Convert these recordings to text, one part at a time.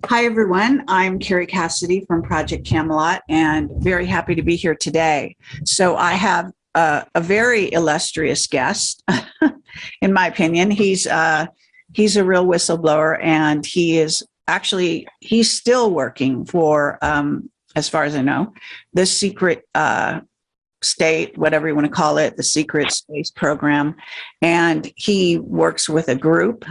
Hi, everyone. I'm Kerry Cassidy from Project Camelot and very happy to be here today. So I have a very illustrious guest, in my opinion. He's a real whistleblower, and he's still working for, as far as I know, the secret state, whatever you want to call it, the secret space program. And he works with a group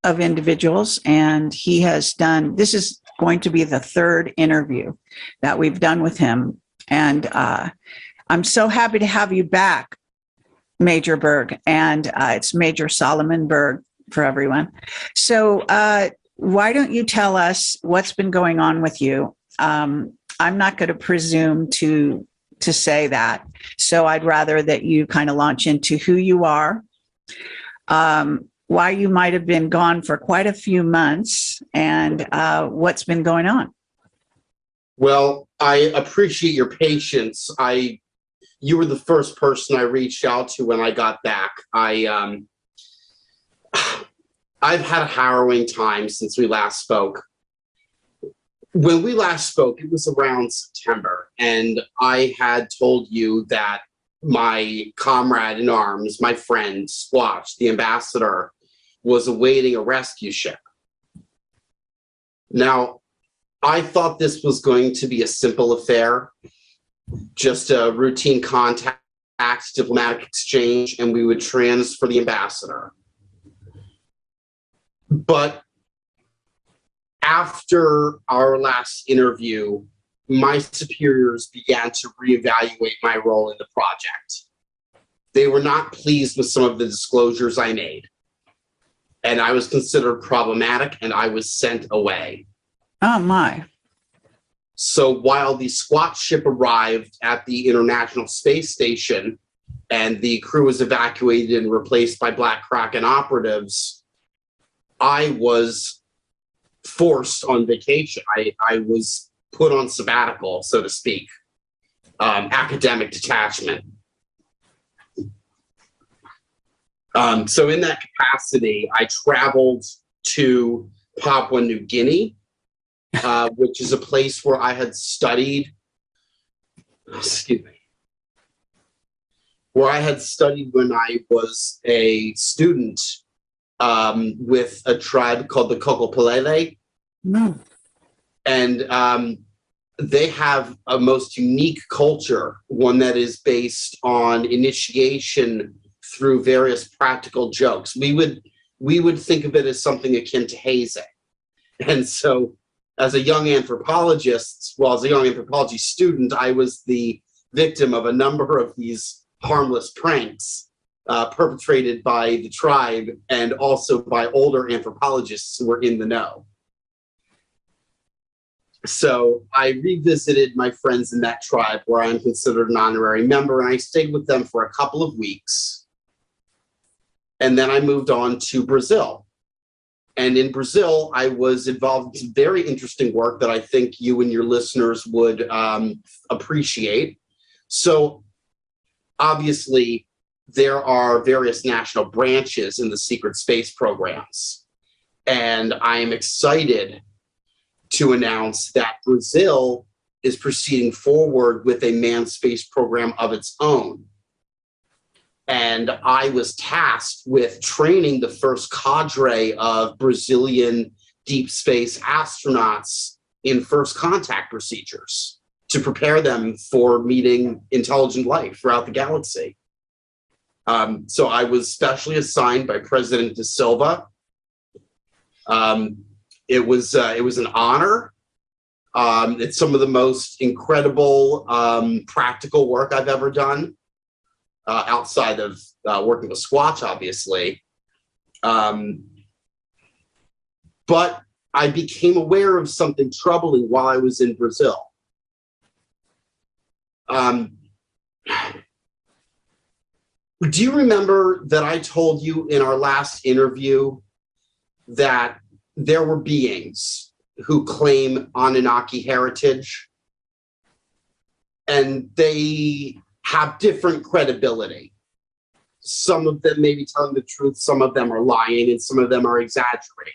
of individuals, and this is going to be the third interview that we've done with him. And I'm so happy to have you back, Major Berg, and it's Major Solomon Berg for everyone. So why don't you tell us what's been going on with you? I'm not going to presume to say that, so I'd rather that you kind of launch into who you are, why you might have been gone for quite a few months, and what's been going on. Well, I appreciate your patience. You were the first person I reached out to when I got back. I've had a harrowing time since we last spoke. When we last spoke, it was around September, and I had told you that my comrade in arms, my friend Sasquatch, the ambassador, was awaiting a rescue ship. Now, I thought this was going to be a simple affair, just a routine contact, diplomatic exchange, and we would transfer the ambassador. But after our last interview, my superiors began to reevaluate my role in the project. They were not pleased with some of the disclosures I made, and I was considered problematic, and I was sent away. Oh, my. So while the Squatch ship arrived at the International Space Station and the crew was evacuated and replaced by Black Kraken operatives, I was forced on vacation. I was put on sabbatical, so to speak, academic detachment. So in that capacity, I traveled to Papua New Guinea, which is a place where I had studied, where I had studied when I was a student with a tribe called the Kokopelele. No. And they have a most unique culture, one that is based on initiation through various practical jokes. We would think of it as something akin to hazing. And so as a young anthropologist, as a young anthropology student, I was the victim of a number of these harmless pranks perpetrated by the tribe and also by older anthropologists who were in the know. So I revisited my friends in that tribe where I'm considered an honorary member, and I stayed with them for a couple of weeks. And then I moved on to Brazil. And in Brazil, I was involved in some very interesting work that I think you and your listeners would appreciate. So obviously, there are various national branches in the secret space programs. And I am excited to announce that Brazil is proceeding forward with a manned space program of its own. And I was tasked with training the first cadre of Brazilian deep space astronauts in first contact procedures to prepare them for meeting intelligent life throughout the galaxy. So I was specially assigned by President da Silva. It was an honor. It's some of the most incredible practical work I've ever done, outside of working with Squatch, obviously. But I became aware of something troubling while I was in Brazil. Do you remember that I told you in our last interview that there were beings who claim Anunnaki heritage, and they have different credibility? Some of them may be telling the truth, some of them are lying, and some of them are exaggerating.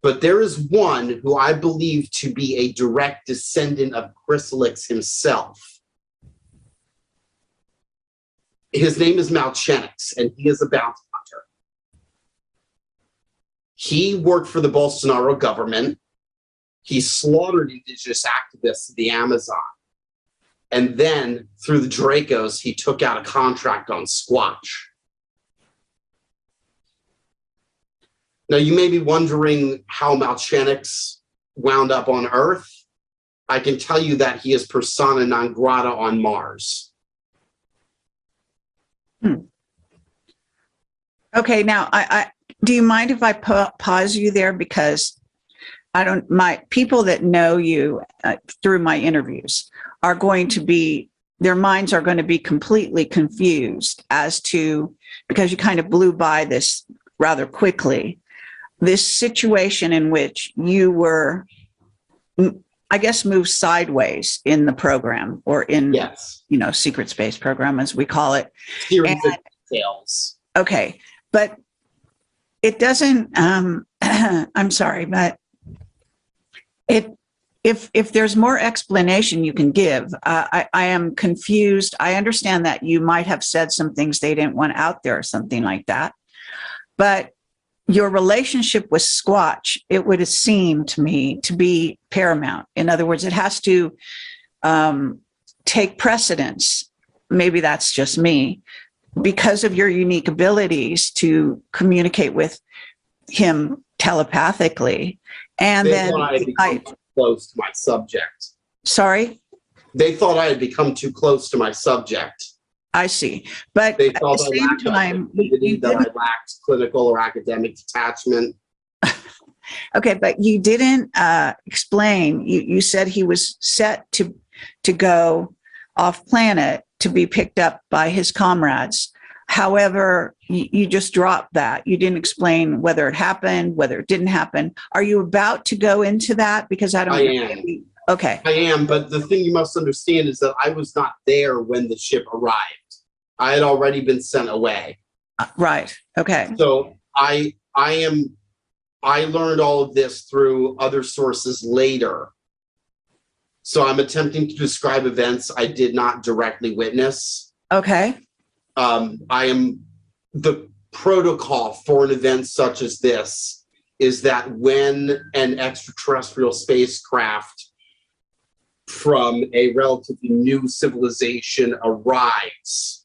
But there is one who I believe to be a direct descendant of Chrysalix himself. His name is Malchenix, and he is a bounty hunter. He worked for the Bolsonaro government. He slaughtered indigenous activists in the Amazon. And then, through the Dracos, he took out a contract on Squatch. Now, you may be wondering how Malchenix wound up on Earth. I can tell you that he is persona non grata on Mars. Okay, now, I do you mind if I pause you there? Because my people that know you through my interviews are going to be, their minds are going to be completely confused as to, because you kind of blew by this rather quickly, this situation in which you were, I guess, moved sideways in the program, or in, yes, secret space program, as we call it. Series of details. Okay, but it doesn't, I'm sorry, but if there's more explanation you can give, I am confused. I understand that you might have said some things they didn't want out there or something like that, but your relationship with Squatch, it would seem to me to be paramount. In other words, it has to take precedence. Maybe that's just me, because of your unique abilities to communicate with him telepathically. And they thought I had become too close to my subject. Sorry? They thought I had become too close to my subject. I see. But they at thought the same time, that I lacked clinical or academic detachment. Okay, but you didn't explain. You said he was set to go off planet to be picked up by his comrades. However, you just dropped that. You didn't explain whether it happened, whether it didn't happen. Are you about to go into that? Because I am. Okay. I am, but the thing you must understand is that I was not there when the ship arrived. I had already been sent away. Right. Okay. So I learned all of this through other sources later. So I'm attempting to describe events I did not directly witness. Okay. The protocol for an event such as this is that when an extraterrestrial spacecraft from a relatively new civilization arrives,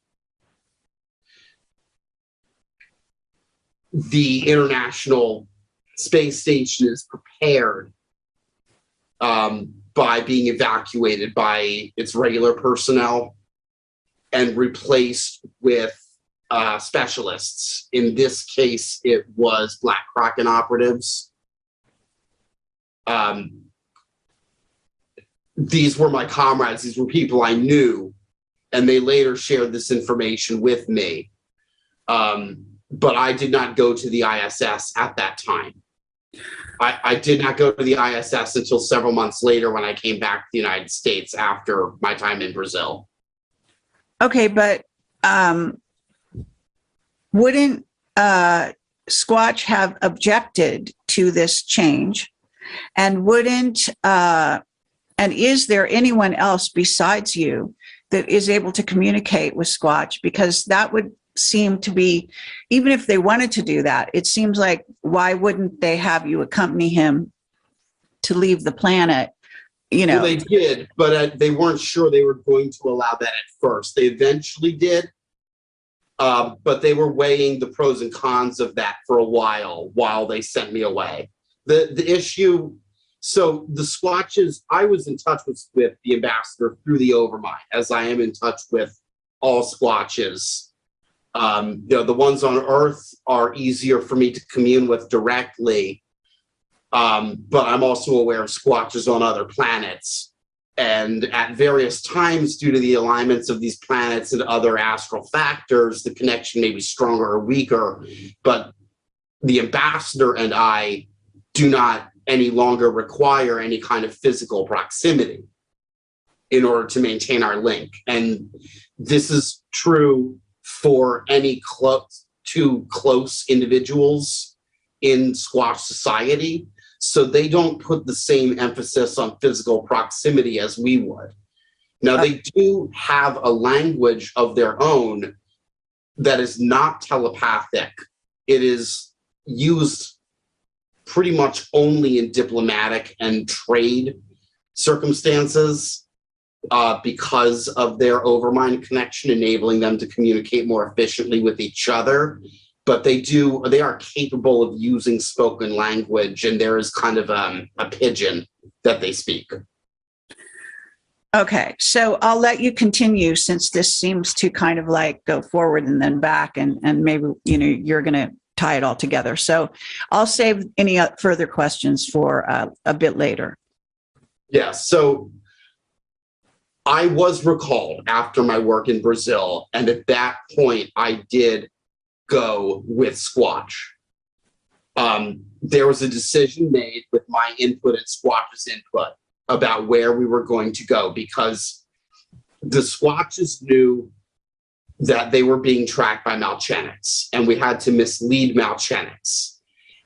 the International Space Station is prepared by being evacuated by its regular personnel and replaced with specialists. In this case, it was Black Kraken operatives. These were my comrades. These were people I knew, and they later shared this information with me. But I did not go to the ISS at that time. I did not go to the ISS until several months later when I came back to the United States after my time in Brazil. Okay, but wouldn't Squatch have objected to this change? And and is there anyone else besides you that is able to communicate with Squatch? Because that would seem to be, even if they wanted to do that, it seems like, why wouldn't they have you accompany him to leave the planet? Well, they did, but they weren't sure they were going to allow that at first. They eventually did, but they were weighing the pros and cons of that for a while they sent me away. The issue, so the Squatches, I was in touch with the ambassador through the Overmind, as I am in touch with all Squatches. The ones on Earth are easier for me to commune with directly. But I'm also aware of Squatches on other planets. And at various times, due to the alignments of these planets and other astral factors, the connection may be stronger or weaker. But the ambassador and I do not any longer require any kind of physical proximity in order to maintain our link. And this is true for any too close individuals in Squatch society. So they don't put the same emphasis on physical proximity as we would. Now, they do have a language of their own that is not telepathic. It is used pretty much only in diplomatic and trade circumstances because of their overmind connection, enabling them to communicate more efficiently with each other. But they are capable of using spoken language, and there is kind of a pidgin that they speak. Okay, so I'll let you continue, since this seems to kind of like go forward and then back, and maybe, you know, you're going to tie it all together. So I'll save any further questions for a bit later. Yeah, so I was recalled after my work in Brazil, and at that point I did go with Squatch. There was a decision made with my input and Squatch's input about where we were going to go, because the Squatches knew that they were being tracked by Malchenix, and we had to mislead Malchenix.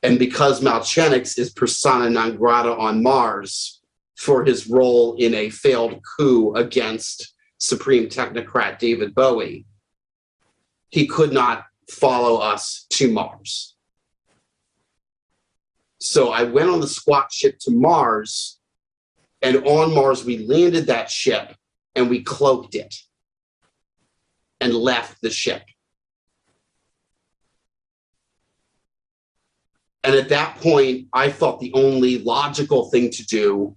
And because Malchenix is persona non grata on Mars for his role in a failed coup against Supreme Technocrat David Bowie, he could not follow us to Mars. So I went on the Squatch ship to Mars, and on Mars we landed that ship and we cloaked it and left the ship. And at that point, I thought the only logical thing to do,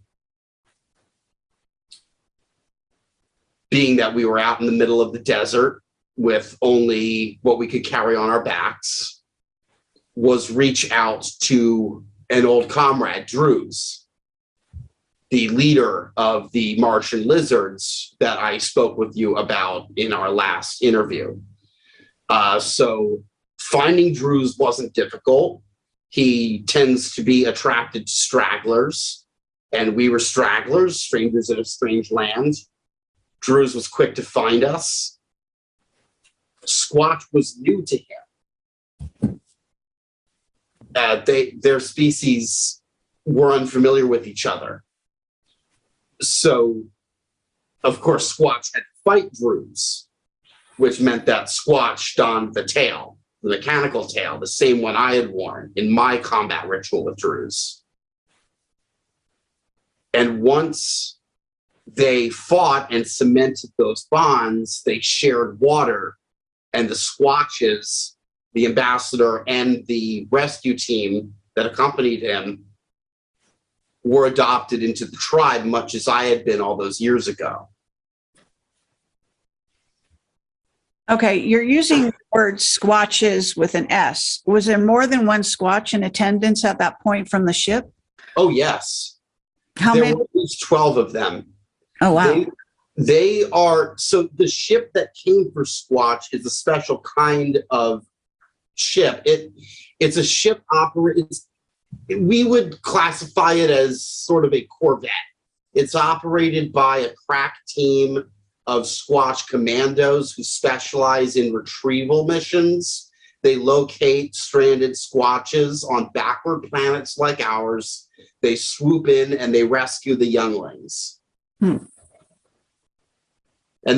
being that we were out in the middle of the desert with only what we could carry on our backs, was reach out to an old comrade, Drews, the leader of the Martian lizards that I spoke with you about in our last interview. So finding Drews wasn't difficult. He tends to be attracted to stragglers, and we were stragglers, strangers in a strange land. Drews was quick to find us. Squatch was new to him. Their species were unfamiliar with each other. So, of course, Squatch had to fight Drews, which meant that Squatch donned the tail, the mechanical tail, the same one I had worn in my combat ritual with Drews. And once they fought and cemented those bonds, they shared water, and the Squatches, the ambassador and the rescue team that accompanied him, were adopted into the tribe, much as I had been all those years ago. Okay, you're using the word Squatches with an S. Was there more than one Squatch in attendance at that point from the ship? Oh, yes. How there many? were at least 12 of them. Oh, wow. They are, so the ship that came for Squatch is a special kind of ship. It's a ship operates. We would classify it as sort of a corvette. It's operated by a crack team of Squatch commandos who specialize in retrieval missions. They locate stranded Squatches on backward planets like ours. They swoop in and they rescue the younglings. And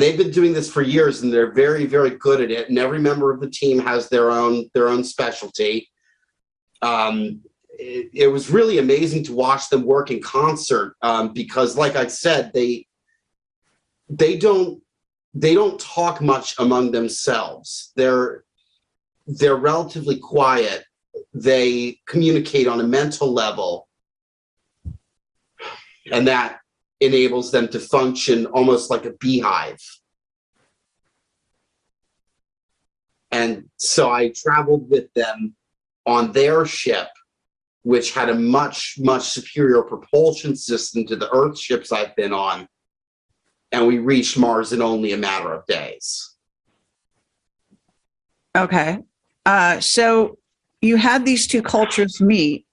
they've been doing this for years, and they're very, very good at it. And every member of the team has their own specialty. It was really amazing to watch them work in concert, because, like I said, they don't talk much among themselves. They're relatively quiet. They communicate on a mental level, and that enables them to function almost like a beehive. And so I traveled with them on their ship, which had a much, much superior propulsion system to the Earth ships I've been on. And we reached Mars in only a matter of days. Okay. So you had these two cultures meet,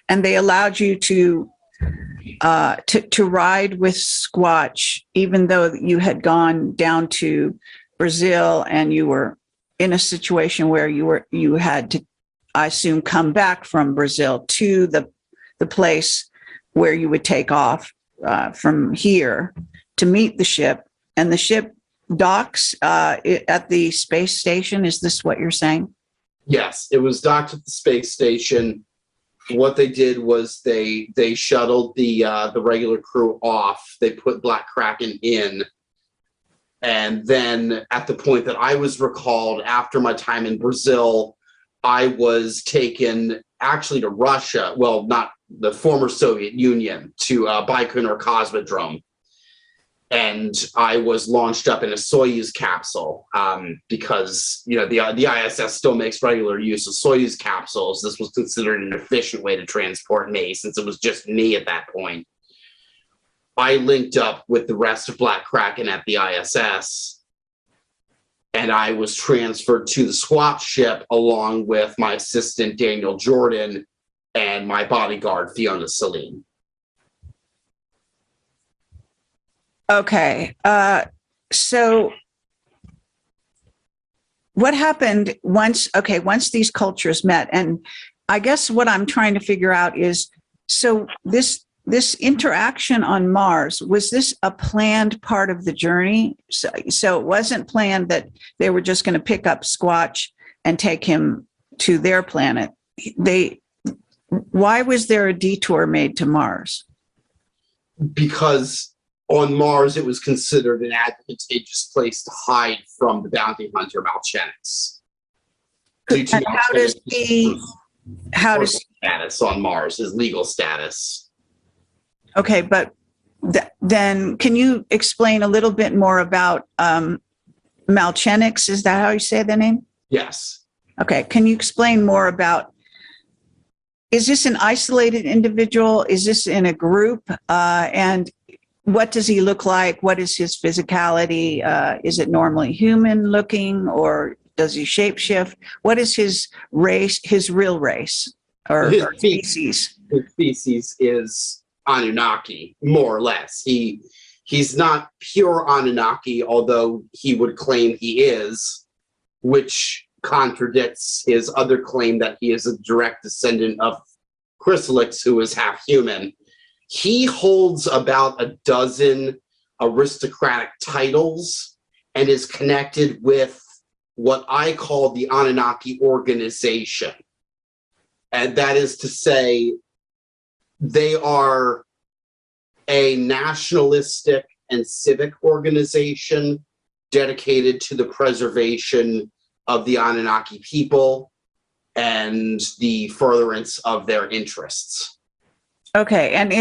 and they allowed you to ride with Squatch, even though you had gone down to Brazil and you were in a situation where you had to, I assume, come back from Brazil to the place where you would take off from here to meet the ship, and the ship docks at the space station. Is this what you're saying? Yes, it was docked at the space station. What they did was they shuttled the regular crew off. They put Black Kraken in, and then at the point that I was recalled after my time in Brazil, I was taken actually to Russia. Well, not the former Soviet Union, to Baikonur Cosmodrome. And I was launched up in a Soyuz capsule because, you know, the ISS still makes regular use of Soyuz capsules. This was considered an efficient way to transport me, since it was just me at that point. I linked up with the rest of Black Kraken at the ISS, and I was transferred to the swap ship along with my assistant, Daniel Jordan, and my bodyguard, Fiona Celine. Okay. So what happened once these cultures met? And I guess what I'm trying to figure out is, so this interaction on Mars, was this a planned part of the journey? So it wasn't planned that they were just going to pick up Squatch and take him to their planet. Why was there a detour made to Mars? Because on Mars, it was considered an advantageous place to hide from the bounty hunter Malchenix. And how does status on Mars, his legal status? Okay, but then can you explain a little bit more about Malchenix? Is that how you say the name? Yes. Okay, can you explain more about, is this an isolated individual? Is this in a group? And what does he look like? What is his physicality? Is it normally human looking, or does he shapeshift? What is his race, his real race or species? His species is Anunnaki, more or less. He's not pure Anunnaki, although he would claim he is, which contradicts his other claim that he is a direct descendant of Chrysalix, who is half human. He holds about a dozen aristocratic titles and is connected with what I call the Anunnaki organization. And that is to say, they are a nationalistic and civic organization dedicated to the preservation of the Anunnaki people and the furtherance of their interests. Okay, and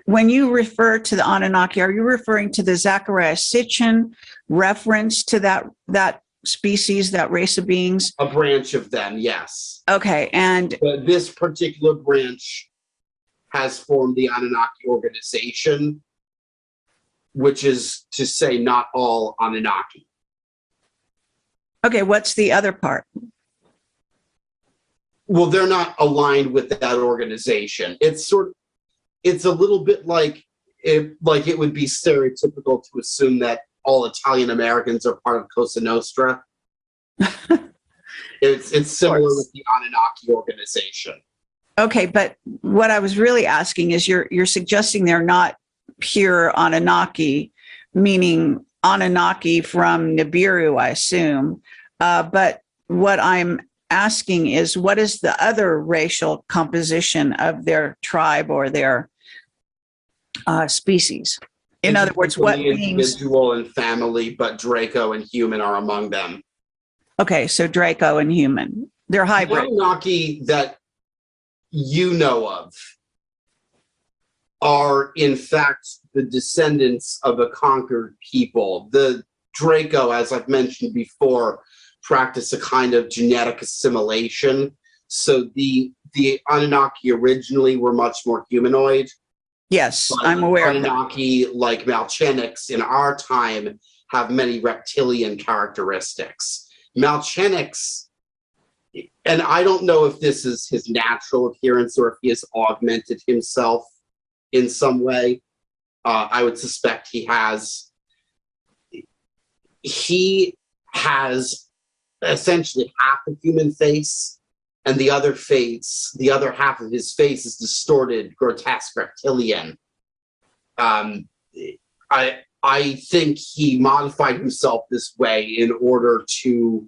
when you refer to the Anunnaki, are you referring to the Zachariah Sitchin reference to that species, that race of beings? A branch of them, yes. Okay, and but this particular branch has formed the Anunnaki organization, which is to say not all Anunnaki. Okay, what's the other part? Well, they're not aligned with that organization. It's a little bit like it would be stereotypical to assume that all Italian Americans are part of Cosa Nostra. It's similar with the Anunnaki organization. Okay, but what I was really asking is, you're suggesting they're not pure Anunnaki, meaning Anunnaki from Nibiru, I assume. But what I'm asking is, what is the other racial composition of their tribe or their species? In other words, what beings? Individual and family, but Draco and human are among them. Okay, so Draco and human. They're hybrid. The Anunnaki that you know of are, in fact, the descendants of a conquered people. The Draco, as I've mentioned before, practice a kind of genetic assimilation. So the Anunnaki originally were much more humanoid. Yes, I'm aware of that. Anunnaki, like Malchenix in our time, have many reptilian characteristics. Malchenix, and I don't know if this is his natural appearance or if he has augmented himself in some way. I would suspect he has. He has essentially half a human face and the other half of his face is distorted, grotesque reptilian. I think he modified himself this way in order to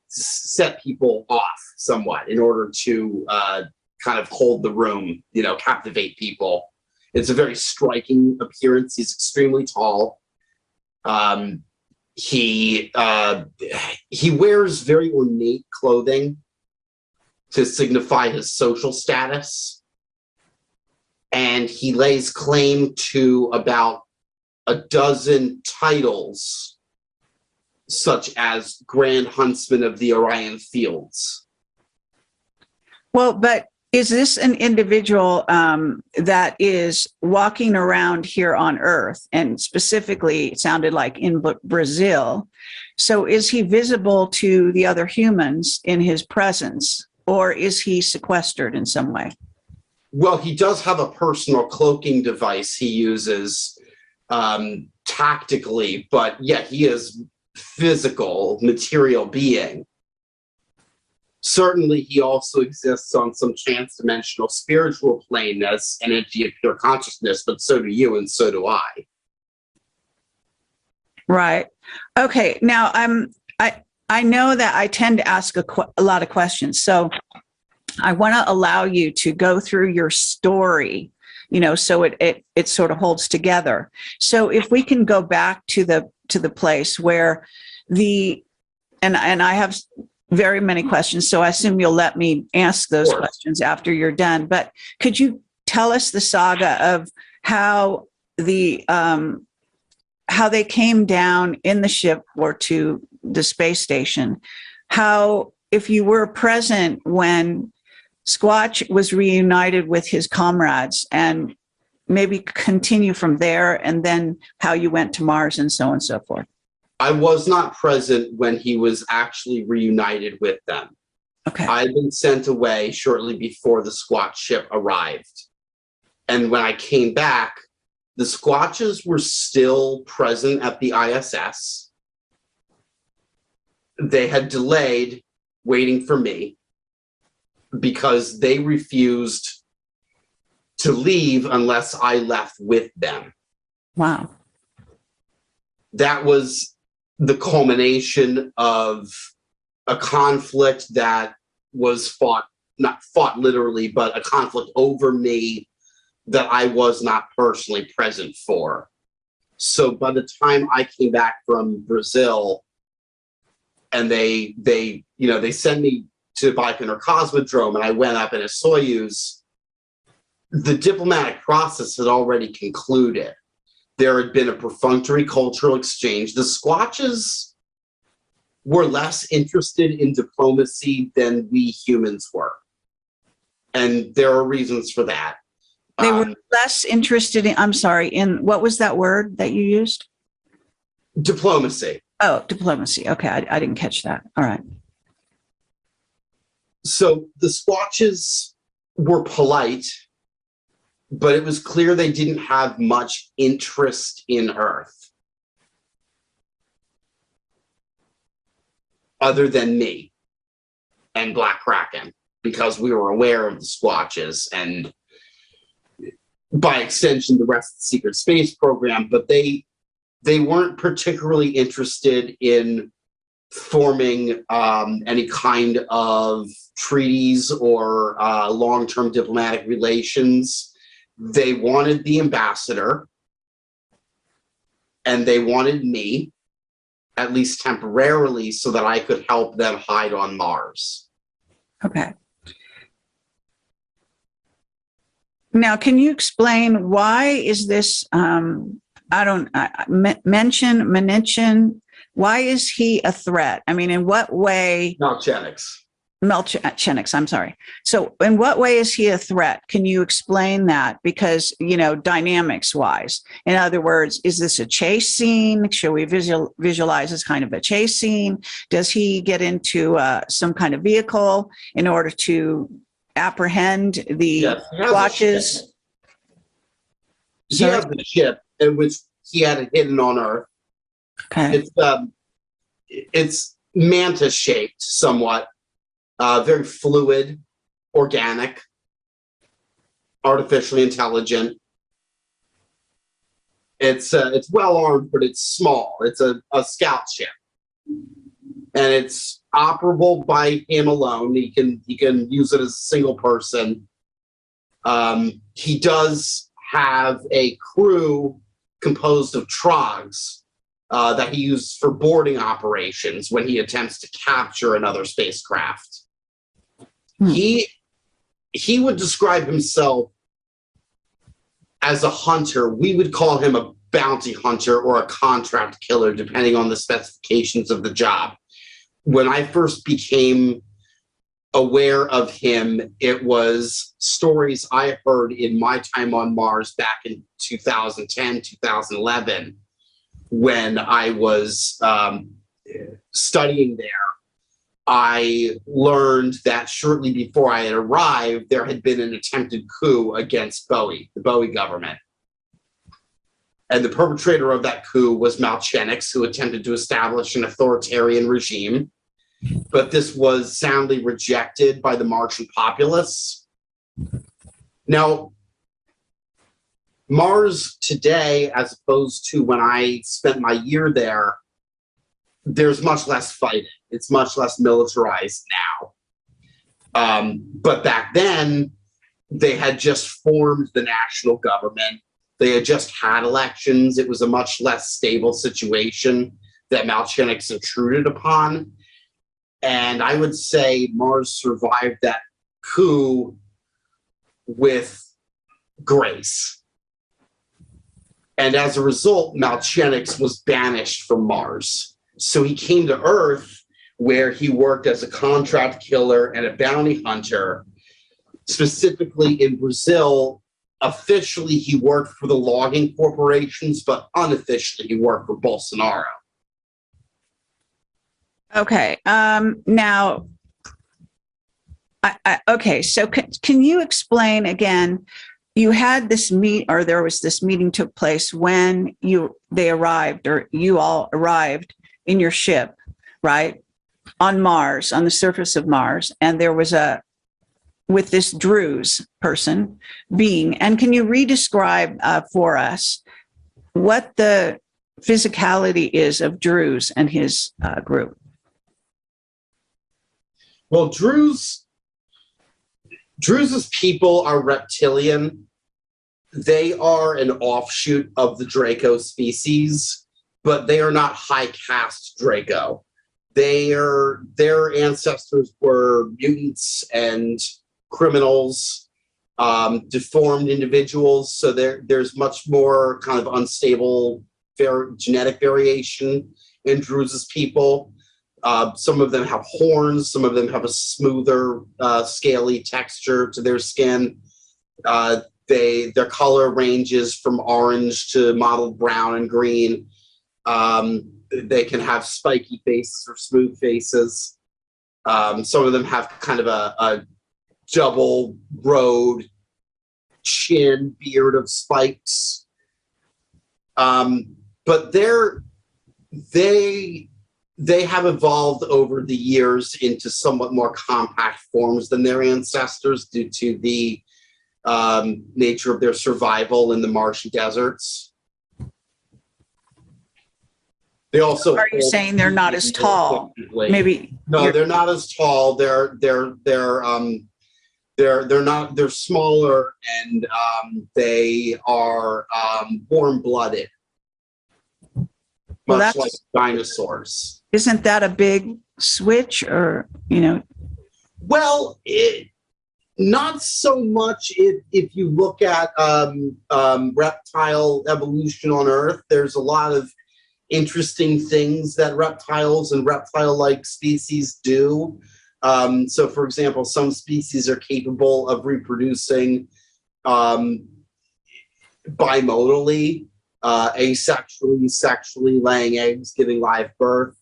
set people off somewhat, in order to kind of hold the room, captivate people. It's a very striking appearance. He's extremely tall. He wears very ornate clothing to signify his social status. And he lays claim to about a dozen titles, such as Grand Huntsman of the Orion Fields. Well, but is this an individual that is walking around here on Earth, and specifically it sounded like in Brazil? So is he visible to the other humans in his presence, or is he sequestered in some way? Well, he does have a personal cloaking device he uses tactically, but yeah, he is physical, material being. Certainly, he also exists on some trans-dimensional spiritual plane as an entity of pure consciousness, but so do you and so do I. Right. Okay. Now, I know that I tend to ask a lot of questions, so I want to allow you to go through your story, so it sort of holds together. So if we can go back to the place where and I have very many questions, so I assume you'll let me ask those questions after you're done. But could you tell us the saga of how they came down in the ship or to the space station? How, if you were present when Squatch was reunited with his comrades, and maybe continue from there, and then how you went to Mars and so on and so forth. I was not present when he was actually reunited with them. Okay. I had been sent away shortly before the Squatch ship arrived. And when I came back, the Squatches were still present at the ISS. They had delayed waiting for me because they refused to leave unless I left with them. Wow. That was the culmination of a conflict that was not fought literally, but a conflict over me that I was not personally present for. So by the time I came back from Brazil, and they sent me to Baikonur Cosmodrome, and I went up in a Soyuz, the diplomatic process had already concluded. There had been a perfunctory cultural exchange. The Squatches were less interested in diplomacy than we humans were. And there are reasons for that. They were less interested in what was that word that you used? Diplomacy. Oh, diplomacy. Okay, I didn't catch that. All right. So the Squatches were polite, but it was clear they didn't have much interest in Earth other than me and Black Kraken, because we were aware of the Squatches and by extension the rest of the secret space program, but they weren't particularly interested in forming any kind of treaties or long-term diplomatic relations. They wanted the ambassador, and they wanted me, at least temporarily, so that I could help them hide on Mars. Okay. Now, can you explain why is this, Meninchin, why is he a threat? I mean, in what way? Melchenics, I'm sorry. So in what way is he a threat? Can you explain that? Because, dynamics wise, in other words, is this a chase scene? Should we visualize as kind of a chase scene? Does he get into some kind of vehicle in order to apprehend the Squatches? He has the ship in which he had it hidden on Earth. Okay. It's mantis shaped somewhat. very fluid, organic, artificially intelligent. It's well armed, but it's small. It's a scout ship, and it's operable by him alone. He can use it as a single person. He does have a crew composed of trogs that he uses for boarding operations when he attempts to capture another spacecraft. He would describe himself as a hunter. We would call him a bounty hunter or a contract killer, depending on the specifications of the job. When I first became aware of him, it was stories I heard in my time on Mars back in 2010, 2011, when I was studying there. I learned that shortly before I had arrived, there had been an attempted coup against Bowie, the Bowie government. And the perpetrator of that coup was Malchenix, who attempted to establish an authoritarian regime. But this was soundly rejected by the Martian populace. Now, Mars today, as opposed to when I spent my year there, there's much less fighting. It's much less militarized now. But back then, they had just formed the national government. They had just had elections. It was a much less stable situation that Malchenix intruded upon. And I would say Mars survived that coup with grace. And as a result, Malchenix was banished from Mars. So he came to Earth, where he worked as a contract killer and a bounty hunter, specifically in Brazil. Officially, he worked for the logging corporations, but unofficially, he worked for Bolsonaro. Okay. Now, okay. So can you explain again? You had this there was this meeting took place when they arrived, or you all arrived in your ship, right, on Mars, on the surface of Mars, and there was with this Druze being. And can you re-describe for us what the physicality is of Druze and his group? Well, Druze's people are reptilian. They are an offshoot of the Draco species, but they are not high caste Draco. Their ancestors were mutants and criminals, deformed individuals. So there's much more kind of unstable genetic variation in Druze's people. Some of them have horns. Some of them have a smoother, scaly texture to their skin. Their color ranges from orange to mottled brown and green. They can have spiky faces or smooth faces. Some of them have kind of a double road chin, beard of spikes. But they have evolved over the years into somewhat more compact forms than their ancestors due to the nature of their survival in the marshy deserts. They also are you saying they're not as tall? Maybe no, they're not as tall. They're smaller, and they are warm-blooded, much like dinosaurs. Isn't that a big switch, or Well, not so much. If you look at reptile evolution on Earth, there's a lot of interesting things that reptiles and reptile-like species do. So, for example, some species are capable of reproducing bimodally, asexually, sexually, laying eggs, giving live birth.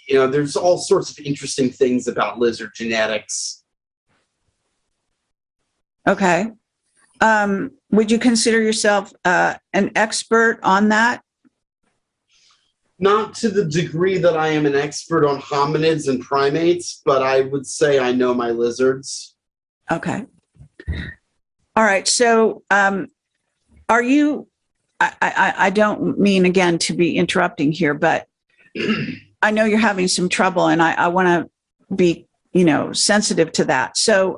There's all sorts of interesting things about lizard genetics. Okay. Would you consider yourself an expert on that? Not to the degree that I am an expert on hominids and primates, but I would say I know my lizards. Okay. All right. So are you, I don't mean, again, to be interrupting here, but I know you're having some trouble, and I want to be, sensitive to that. So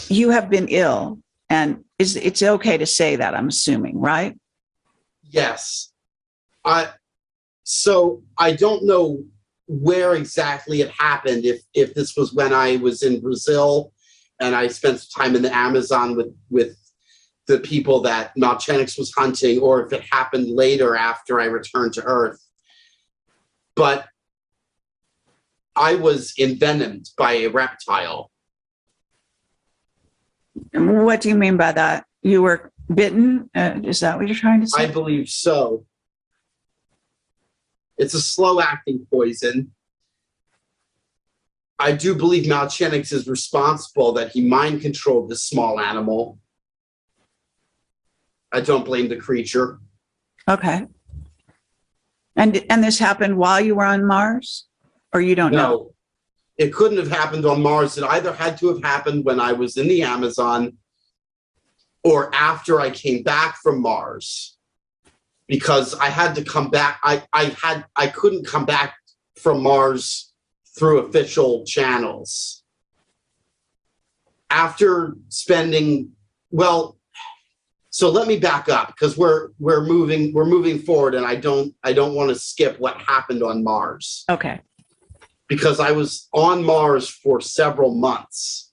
you have been ill, and it's okay to say that, I'm assuming, right? Yes. So I don't know where exactly it happened, if this was when I was in Brazil and I spent some time in the Amazon with the people that Malchenix was hunting, or if it happened later after I returned to Earth. But I was envenomed by a reptile. What do you mean by that? You were bitten? Is that what you're trying to say? I believe so. It's a slow-acting poison. I do believe Malchenix is responsible, that he mind-controlled this small animal. I don't blame the creature. Okay. And this happened while you were on Mars? Or you don't know? No, it couldn't have happened on Mars. It either had to have happened when I was in the Amazon or after I came back from Mars, because I had to come back. I couldn't come back from Mars through official channels. After spending, well, so let me back up, because we're moving forward, and I don't want to skip what happened on Mars. Okay. Because I was on Mars for several months.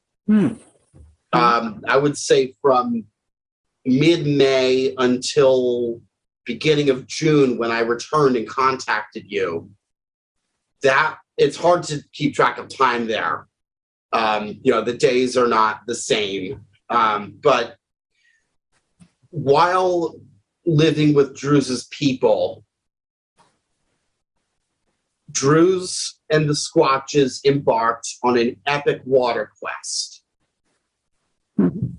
I would say from mid-May until beginning of June, when I returned and contacted you. That it's hard to keep track of time there. The days are not the same. But while living with Drew's people, Drew's and the Squatches embarked on an epic water quest. And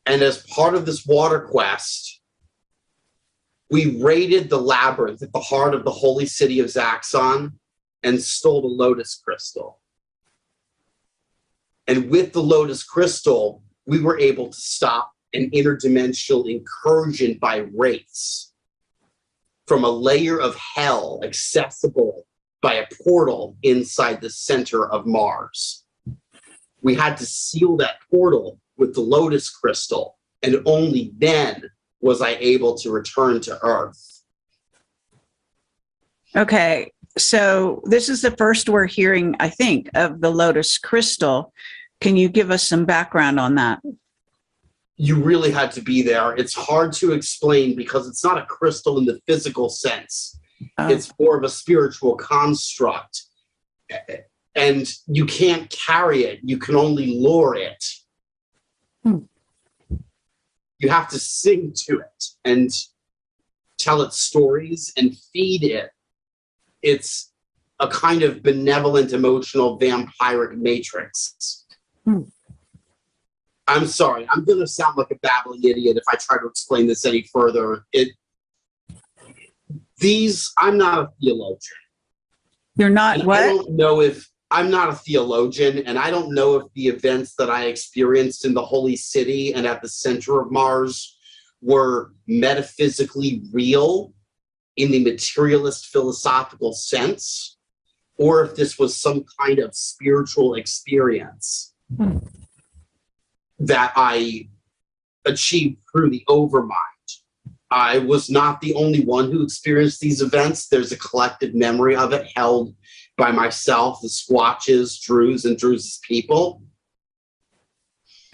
as part of this water quest, we raided the labyrinth at the heart of the holy city of Zaxxon and stole the Lotus Crystal. And with the Lotus Crystal, we were able to stop an interdimensional incursion by wraiths from a layer of hell accessible by a portal inside the center of Mars. We had to seal that portal with the Lotus Crystal, and only then was I able to return to Earth. Okay, so this is the first we're hearing, I think, of the Lotus Crystal. Can you give us some background on that? You really had to be there. It's hard to explain because it's not a crystal in the physical sense. It's more of a spiritual construct. And you can't carry it. You can only lure it. You have to sing to it and tell it stories and feed it. It's a kind of benevolent, emotional, vampiric matrix. I'm sorry. I'm going to sound like a babbling idiot if I try to explain this any further. I'm not a theologian. You're not what? I don't know if I'm not a theologian, and I don't know if the events that I experienced in the Holy City and at the center of Mars were metaphysically real in the materialist philosophical sense, or if this was some kind of spiritual experience that I achieved through the overmind. I was not the only one who experienced these events. There's a collective memory of it held by myself, the Squatches, Druze, and Druze's people.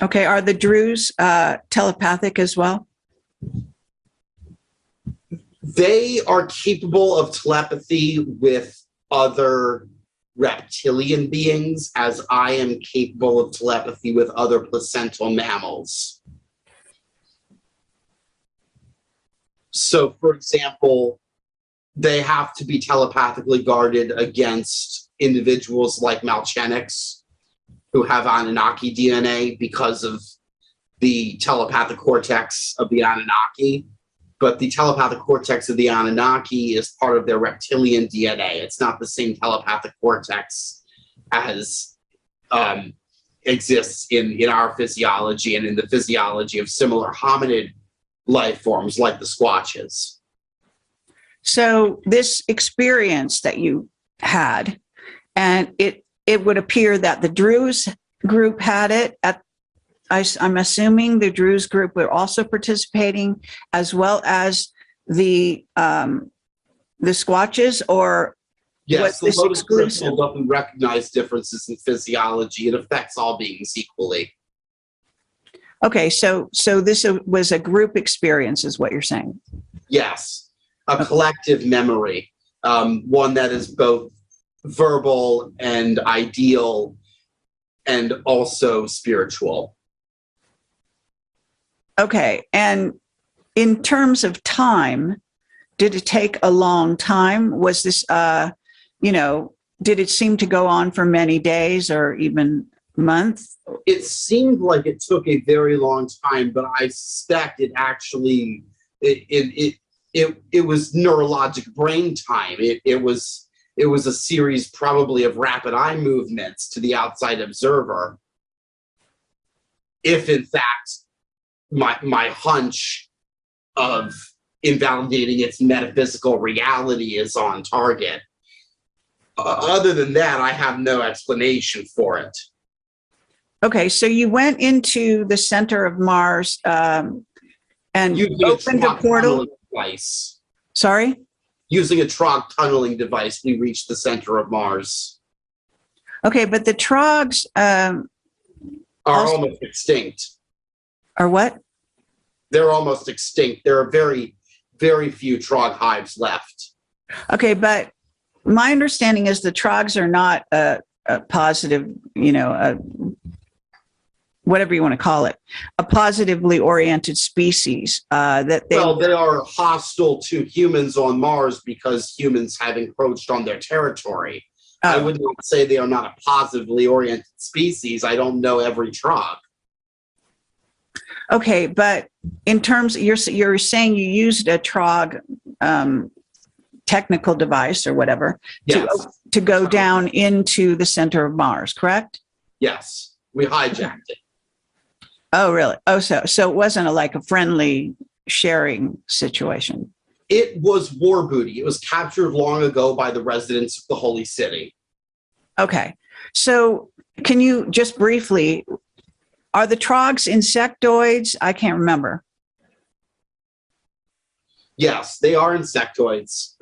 Okay, are the Druze telepathic as well? They are capable of telepathy with other reptilian beings, as I am capable of telepathy with other placental mammals. So, for example, they have to be telepathically guarded against individuals like Malchenix, who have Anunnaki DNA because of the telepathic cortex of the Anunnaki. but the telepathic cortex of the Anunnaki is part of their reptilian DNA. It's not the same telepathic cortex as exists in our physiology and in the physiology of similar hominid life forms like the Squatches. So this experience that you had, and it would appear that the Druze group had it. I'm assuming the Druze group were also participating, as well as the Squatches, or yes, the this Lotus exclusive? Crystal doesn't recognize differences in physiology. It affects all beings equally. Okay, so this was a group experience, is what you're saying? Yes, a collective memory, one that is both verbal and ideal and also spiritual. Okay, and in terms of time, did it take a long time? Was this, did it seem to go on for many days or even months? It seemed like it took a very long time, but I suspect it actually, it was neurologic brain time. It was a series probably of rapid eye movements to the outside observer. If in fact, my hunch of invalidating its metaphysical reality is on target. Other than that, I have no explanation for it. Okay, so you went into the center of Mars and opened a portal. Device. Sorry? Using a Trog tunneling device, we reached the center of Mars. Okay, but the Trogs are almost extinct. Are what? They're almost extinct. There are very, very few Trog hives left. Okay, but my understanding is the Trogs are not a positive, whatever you want to call it, a positively oriented species. They are hostile to humans on Mars because humans have encroached on their territory. Oh. I would not say they are not a positively oriented species. I don't know every Trog. Okay, but in terms, you're saying you used a Trog technical device or whatever to go down into the center of Mars, correct? Yes, we hijacked it. Oh, really? Oh, so it wasn't like a friendly sharing situation. It was war booty. It was captured long ago by the residents of the Holy City. Okay, so can you just briefly? Are the Trogs insectoids? I can't remember. Yes, they are insectoids.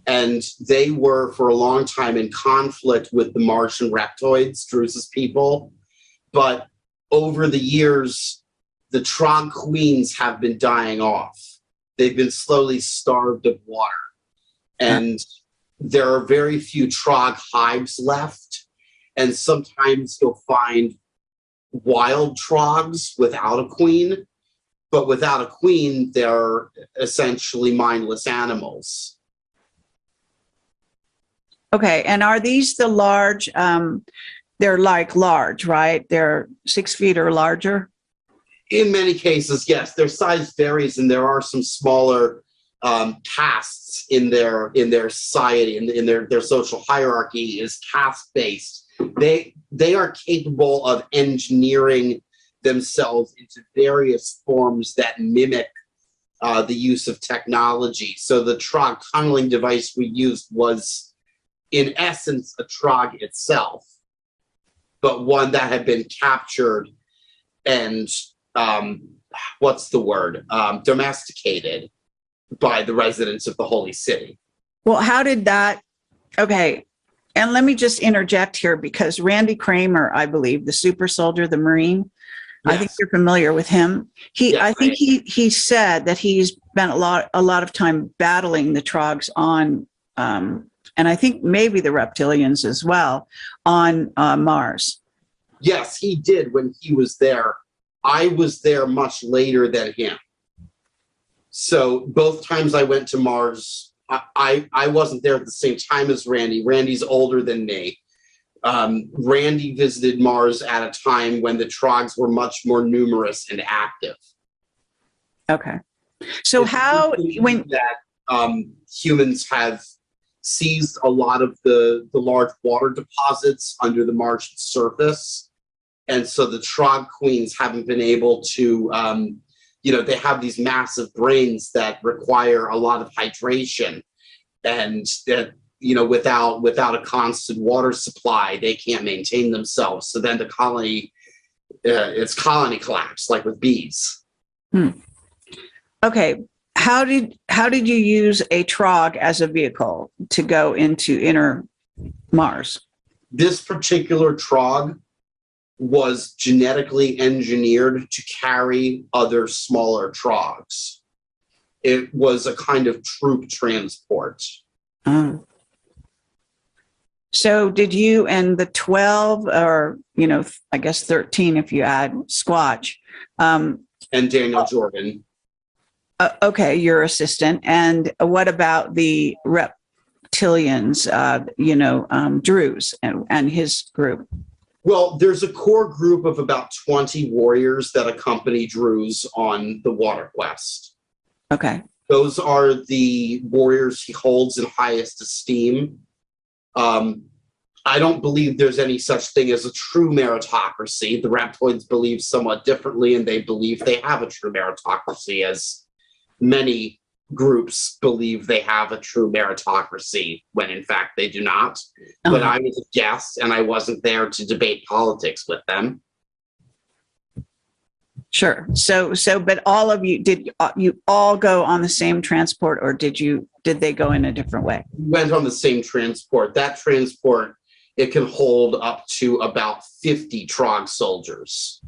And they were for a long time in conflict with the Martian reptoids, Druze's people. But over the years, the Trog queens have been dying off. They've been slowly starved of water. And there are very few Trog hives left. And sometimes you'll find wild Trogs without a queen, but without a queen, they're essentially mindless animals. Okay, and are these the large, they're like large, right? They're 6 feet or larger? In many cases, yes. Their size varies, and there are some smaller castes in their society, in their social hierarchy is caste-based. They are capable of engineering themselves into various forms that mimic the use of technology. So the Trog tunneling device we used was, in essence, a Trog itself, but one that had been captured and, domesticated by the residents of the Holy City. Well, how did that, okay, and let me just interject here because Randy Kramer, I believe, the super soldier, the Marine, yes. I think you're familiar with him. I think he said that he's spent a lot of time battling the Trogs on, and I think maybe the Reptilians as well, on Mars. Yes, he did when he was there. I was there much later than him. So both times I went to Mars, I wasn't there at the same time as Randy. Randy's older than me. Randy visited Mars at a time when the Trogs were much more numerous and active. Okay. So It's how, when, that humans have seized a lot of the large water deposits under the Martian surface, and so the Trog queens haven't been able to, they have these massive brains that require a lot of hydration, and that without a constant water supply, they can't maintain themselves. So then the colony, it's colony collapse, like with bees. Okay. How did you use a Trog as a vehicle to go into inner Mars? This particular Trog was genetically engineered to carry other smaller Trogs. It was a kind of troop transport. So did you and the 12, or, I guess 13 if you add Squatch. And Daniel Jordan. Okay, your assistant. And what about the Reptilians, Drews and his group? Well, there's a core group of about 20 warriors that accompany Drews on the water quest. Okay. Those are the warriors he holds in highest esteem. I don't believe there's any such thing as a true meritocracy. The Reptoids believe somewhat differently, and they believe they have a true meritocracy, as many groups believe they have a true meritocracy, when in fact they do not. But I was a guest, and I wasn't there to debate politics with them. Sure. So, but all of you, did you all go on the same transport, or did they go in a different way? We went on the same transport. That transport, it can hold up to about 50 Trog soldiers.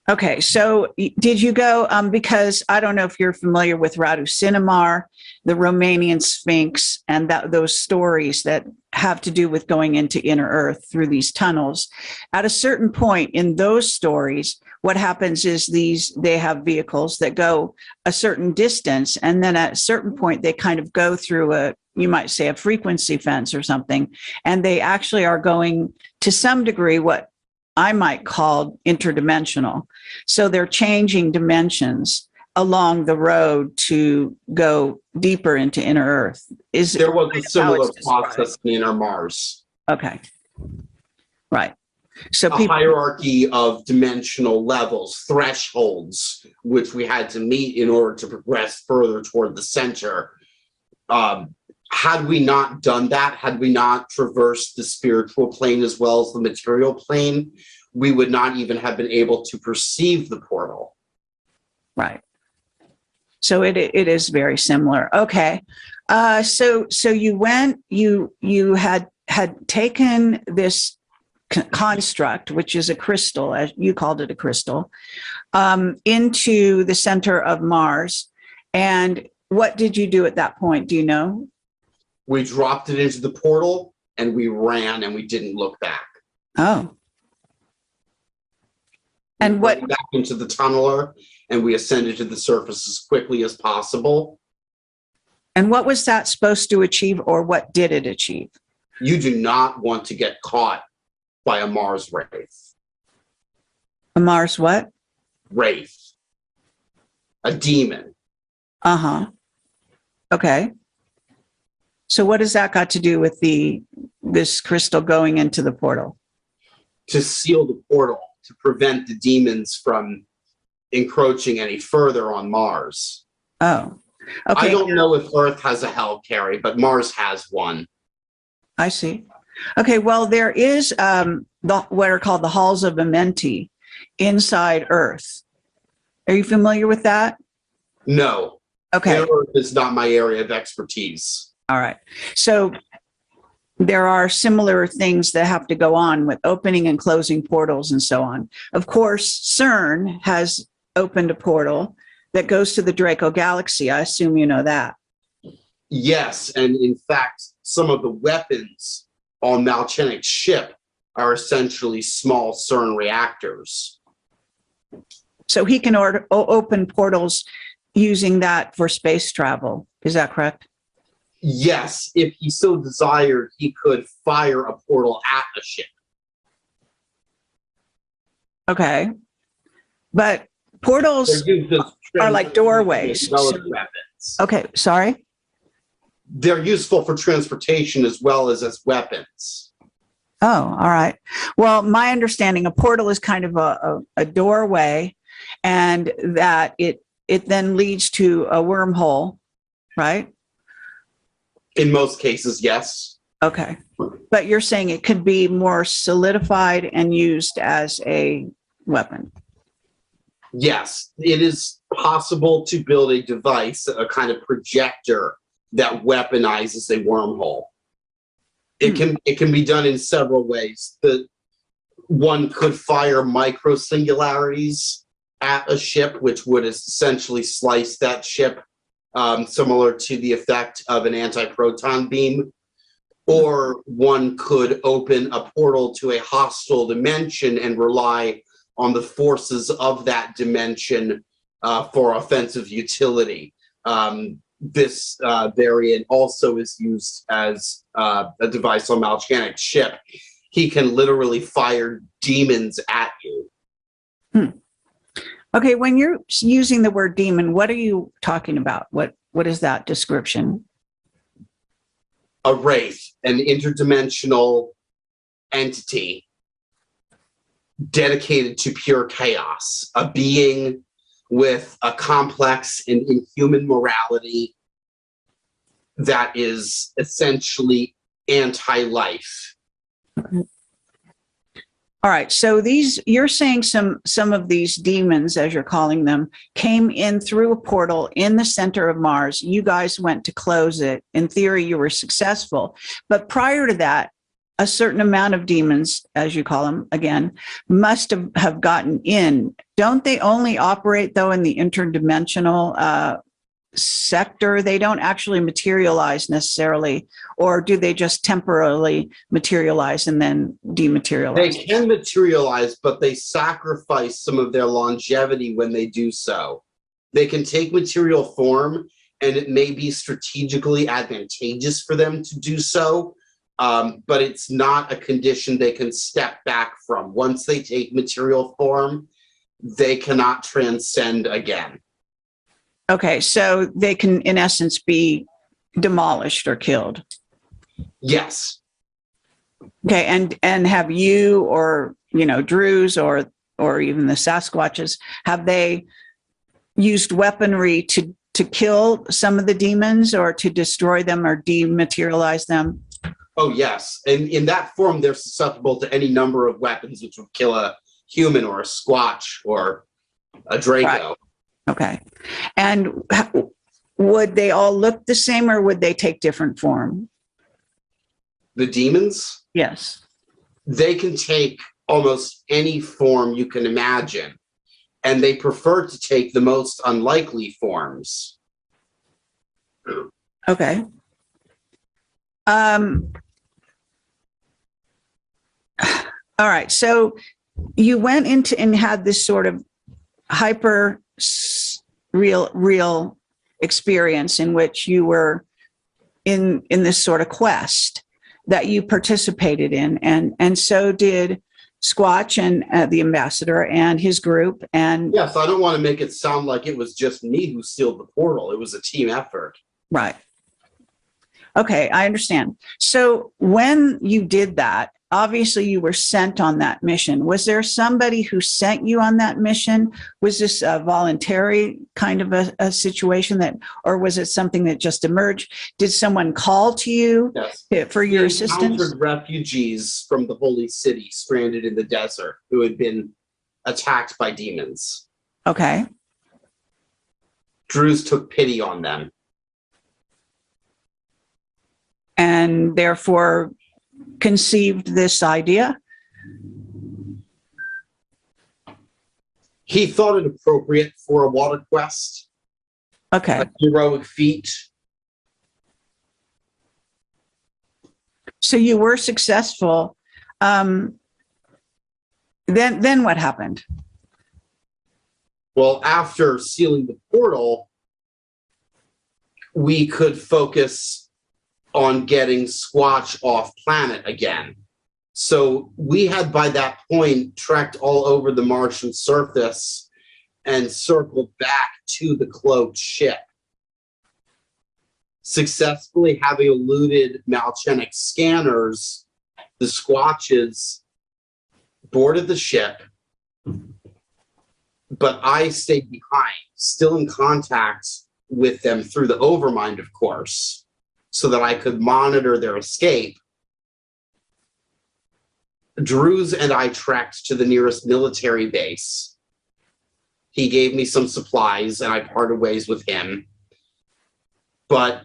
Okay, so did you go, because I don't know if you're familiar with Radu Sinamar, the Romanian Sphinx, and those stories that have to do with going into inner Earth through these tunnels. At a certain point in those stories, what happens is they have vehicles that go a certain distance, and then at a certain point, they kind of go through you might say a frequency fence or something, and they actually are going to some degree what I might call interdimensional. So they're changing dimensions along the road to go deeper into inner Earth. There was a similar process in inner Mars. Okay. Right. So a hierarchy of dimensional levels, thresholds, which we had to meet in order to progress further toward the center. Had we not done that, had we not traversed the spiritual plane as well as the material plane, we would not even have been able to perceive the portal. Right. So it is very similar. Okay. So you went, you had taken this construct, which is a crystal, as you called it, a crystal, into the center of Mars. And what did you do at that point? Do you know? We dropped it into the portal and we ran, and we didn't look back. Oh. And we went back into the tunneler, and we ascended to the surface as quickly as possible. And what was that supposed to achieve, or what did it achieve? You do not want to get caught by a Mars wraith. A Mars what? Wraith. A demon. Uh-huh. Okay. So what does that got to do with this crystal going into the portal? To seal the portal, to prevent the demons from encroaching any further on Mars. Oh, okay. I don't know if Earth has a hell, Kerry, but Mars has one. I see. Okay, well, there is what are called the Halls of Amenti inside Earth. Are you familiar with that? No. Okay. Earth is not my area of expertise. All right. So there are similar things that have to go on with opening and closing portals and so on. Of course, CERN has opened a portal that goes to the Draco galaxy. I assume you know that. Yes, and in fact, some of the weapons on Malchenik's ship are essentially small CERN reactors. So he can open portals using that for space travel. Is that correct? Yes, if he so desired, he could fire a portal at a ship. Okay. But Portals They're used as are like doorways. as well as So- weapons. Okay, sorry. They're useful for transportation as well as weapons. Oh, all right. Well, my understanding, a portal is kind of a doorway, and that it then leads to a wormhole, right? In most cases, yes. Okay. But you're saying it could be more solidified and used as a weapon. Yes, it is possible to build a device, a kind of projector that weaponizes a wormhole. It can be done in several ways. One could fire micro singularities at a ship, which would essentially slice that ship, similar to the effect of an anti-proton beam. Or one could open a portal to a hostile dimension and rely on the forces of that dimension for offensive utility. This variant also is used as a device on Malchanic's ship. He can literally fire demons at you. Okay, when you're using the word demon, what are you talking about? What is that description? A wraith, an interdimensional entity dedicated to pure chaos, a being with a complex and inhuman morality that is essentially anti-life. All right, so you're saying some of these demons, as you're calling them, came in through a portal in the center of Mars. You guys went to close it. In theory, you were successful. But prior to that, a certain amount of demons, as you call them, again, must have gotten in. Don't they only operate, though, in the interdimensional sector? They don't actually materialize necessarily, or do they just temporarily materialize and then dematerialize? They can materialize, but they sacrifice some of their longevity when they do so. They can take material form, and it may be strategically advantageous for them to do so, but it's not a condition they can step back from. Once they take material form, they cannot transcend again. Okay, so they can, in essence, be demolished or killed. Yes. Okay, and have you, or Druze, or even the Sasquatches, have they used weaponry to kill some of the demons, or to destroy them or dematerialize them? Oh, yes. And in that form, they're susceptible to any number of weapons, which would kill a human or a Squatch or a Draco. Right. Okay. And would they all look the same, or would they take different form? The demons? Yes. They can take almost any form you can imagine, and they prefer to take the most unlikely forms. Okay. All right. So you went into and had this sort of hyper real experience in which you were in this sort of quest that you participated in, and so did Squatch and the ambassador and his group. And yes, I don't want to make it sound like it was just me who sealed the portal. It was a team effort. Right. Okay, I understand. So when you did that, obviously you were sent on that mission. Was there somebody who sent you on that mission? Was this a voluntary kind of a situation, or was it something that just emerged? Did someone call to you for your assistance? Encountered refugees from the Holy City stranded in the desert who had been attacked by demons. Okay. Druze took pity on them. And therefore conceived this idea? He thought it appropriate for a water quest. Okay. A heroic feat. So you were successful. Then what happened? Well, after sealing the portal, we could focus on getting Squatch off planet again. So we had by that point trekked all over the Martian surface and circled back to the cloaked ship, successfully having eluded Malchenik scanners. The Squatches boarded the ship, but I stayed behind, still in contact with them through the overmind, of course, so that I could monitor their escape. Drews and I trekked to the nearest military base. He gave me some supplies, and I parted ways with him. But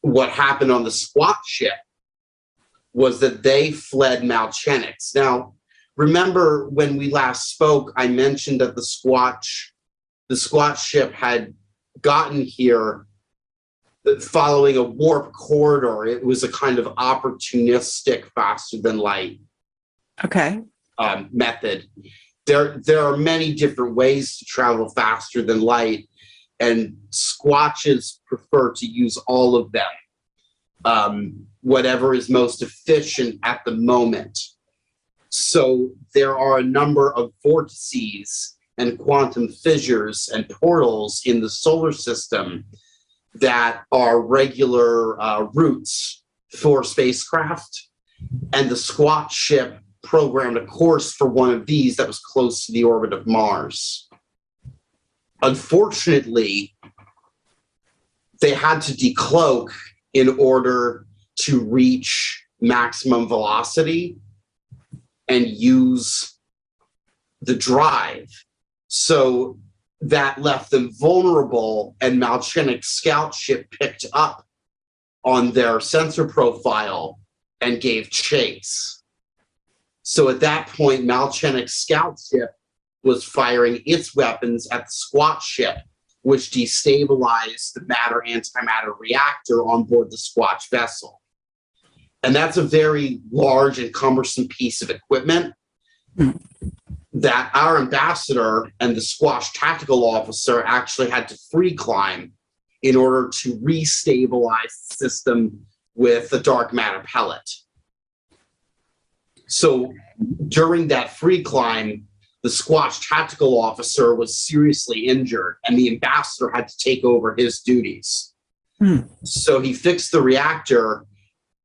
what happened on the Squatch ship was that they fled Malcheniks. Now, remember when we last spoke, I mentioned that the Squatch ship had gotten here following a warp corridor. It was a kind of opportunistic faster than light method. There are many different ways to travel faster than light, and Squatches prefer to use all of them, whatever is most efficient at the moment. So there are a number of vortices and quantum fissures and portals in the solar system that are regular routes for spacecraft, and the Squatch ship programmed a course for one of these that was close to the orbit of Mars. Unfortunately, they had to decloak in order to reach maximum velocity and use the drive. So that left them vulnerable, and Malchenik's scout ship picked up on their sensor profile and gave chase. So at that point, Malchenik's scout ship was firing its weapons at the Squatch ship, which destabilized the matter-antimatter reactor on board the Squatch vessel. And that's a very large and cumbersome piece of equipment that our ambassador and the Squatch tactical officer actually had to free climb in order to restabilize the system with a dark matter pellet. So during that free climb, the Squatch tactical officer was seriously injured, and the ambassador had to take over his duties. So he fixed the reactor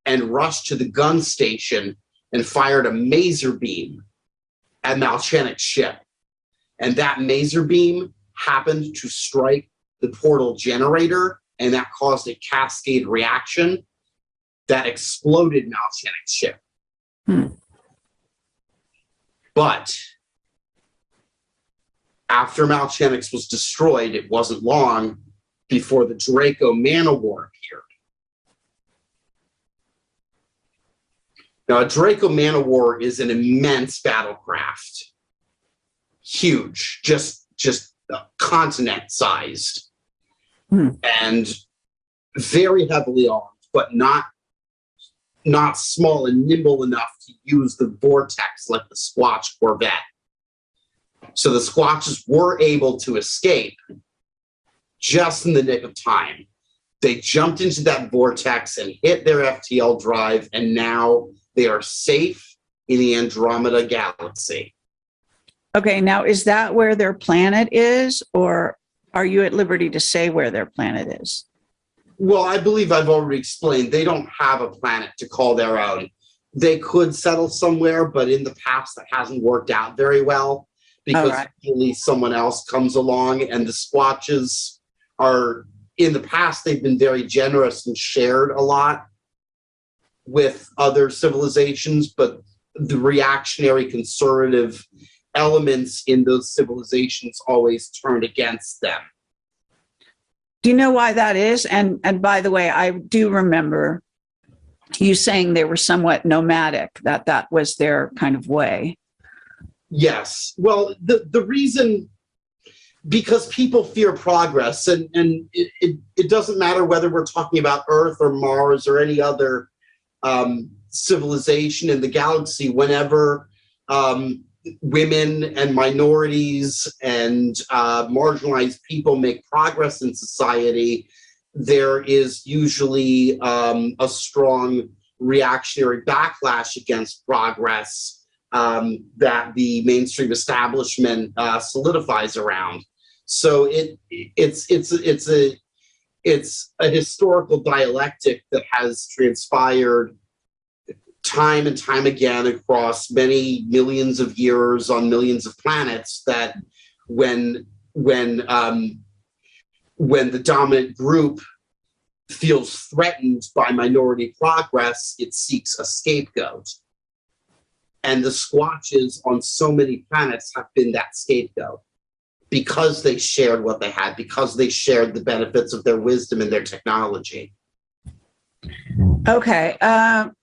and rushed to the gun station and fired a maser beam at Malchenik's ship. And that maser beam happened to strike the portal generator, and that caused a cascade reaction that exploded Malchenik's ship. But after Malchenik's was destroyed, it wasn't long before the Draco man-o-war appeared. Now, a Draco man-o-war is an immense battlecraft. Huge, just continent-sized. And very heavily armed, but not small and nimble enough to use the vortex like the Squatch corvette. So the Squatches were able to escape just in the nick of time. They jumped into that vortex and hit their FTL drive, and now they are safe in the Andromeda galaxy. Okay, now is that where their planet is, or are you at liberty to say where their planet is? Well, I believe I've already explained they don't have a planet to call their own. They could settle somewhere, but in the past that hasn't worked out very well, because usually someone else comes along, and the Squatches are, in the past, they've been very generous and shared a lot with other civilizations, but the reactionary conservative elements in those civilizations always turned against them. Do you know why that is? And by the way, I do remember you saying they were somewhat nomadic, that was their kind of way. Yes. Well, the reason, because people fear progress, and it doesn't matter whether we're talking about Earth or Mars or any other civilization in the galaxy. Whenever women and minorities and marginalized people make progress in society, there is usually a strong reactionary backlash against progress that the mainstream establishment solidifies around. So it's a historical dialectic that has transpired time and time again across many millions of years on millions of planets, that when the dominant group feels threatened by minority progress, it seeks a scapegoat. And the Squatches on so many planets have been that scapegoat because they shared what they had, because they shared the benefits of their wisdom and their technology. Okay.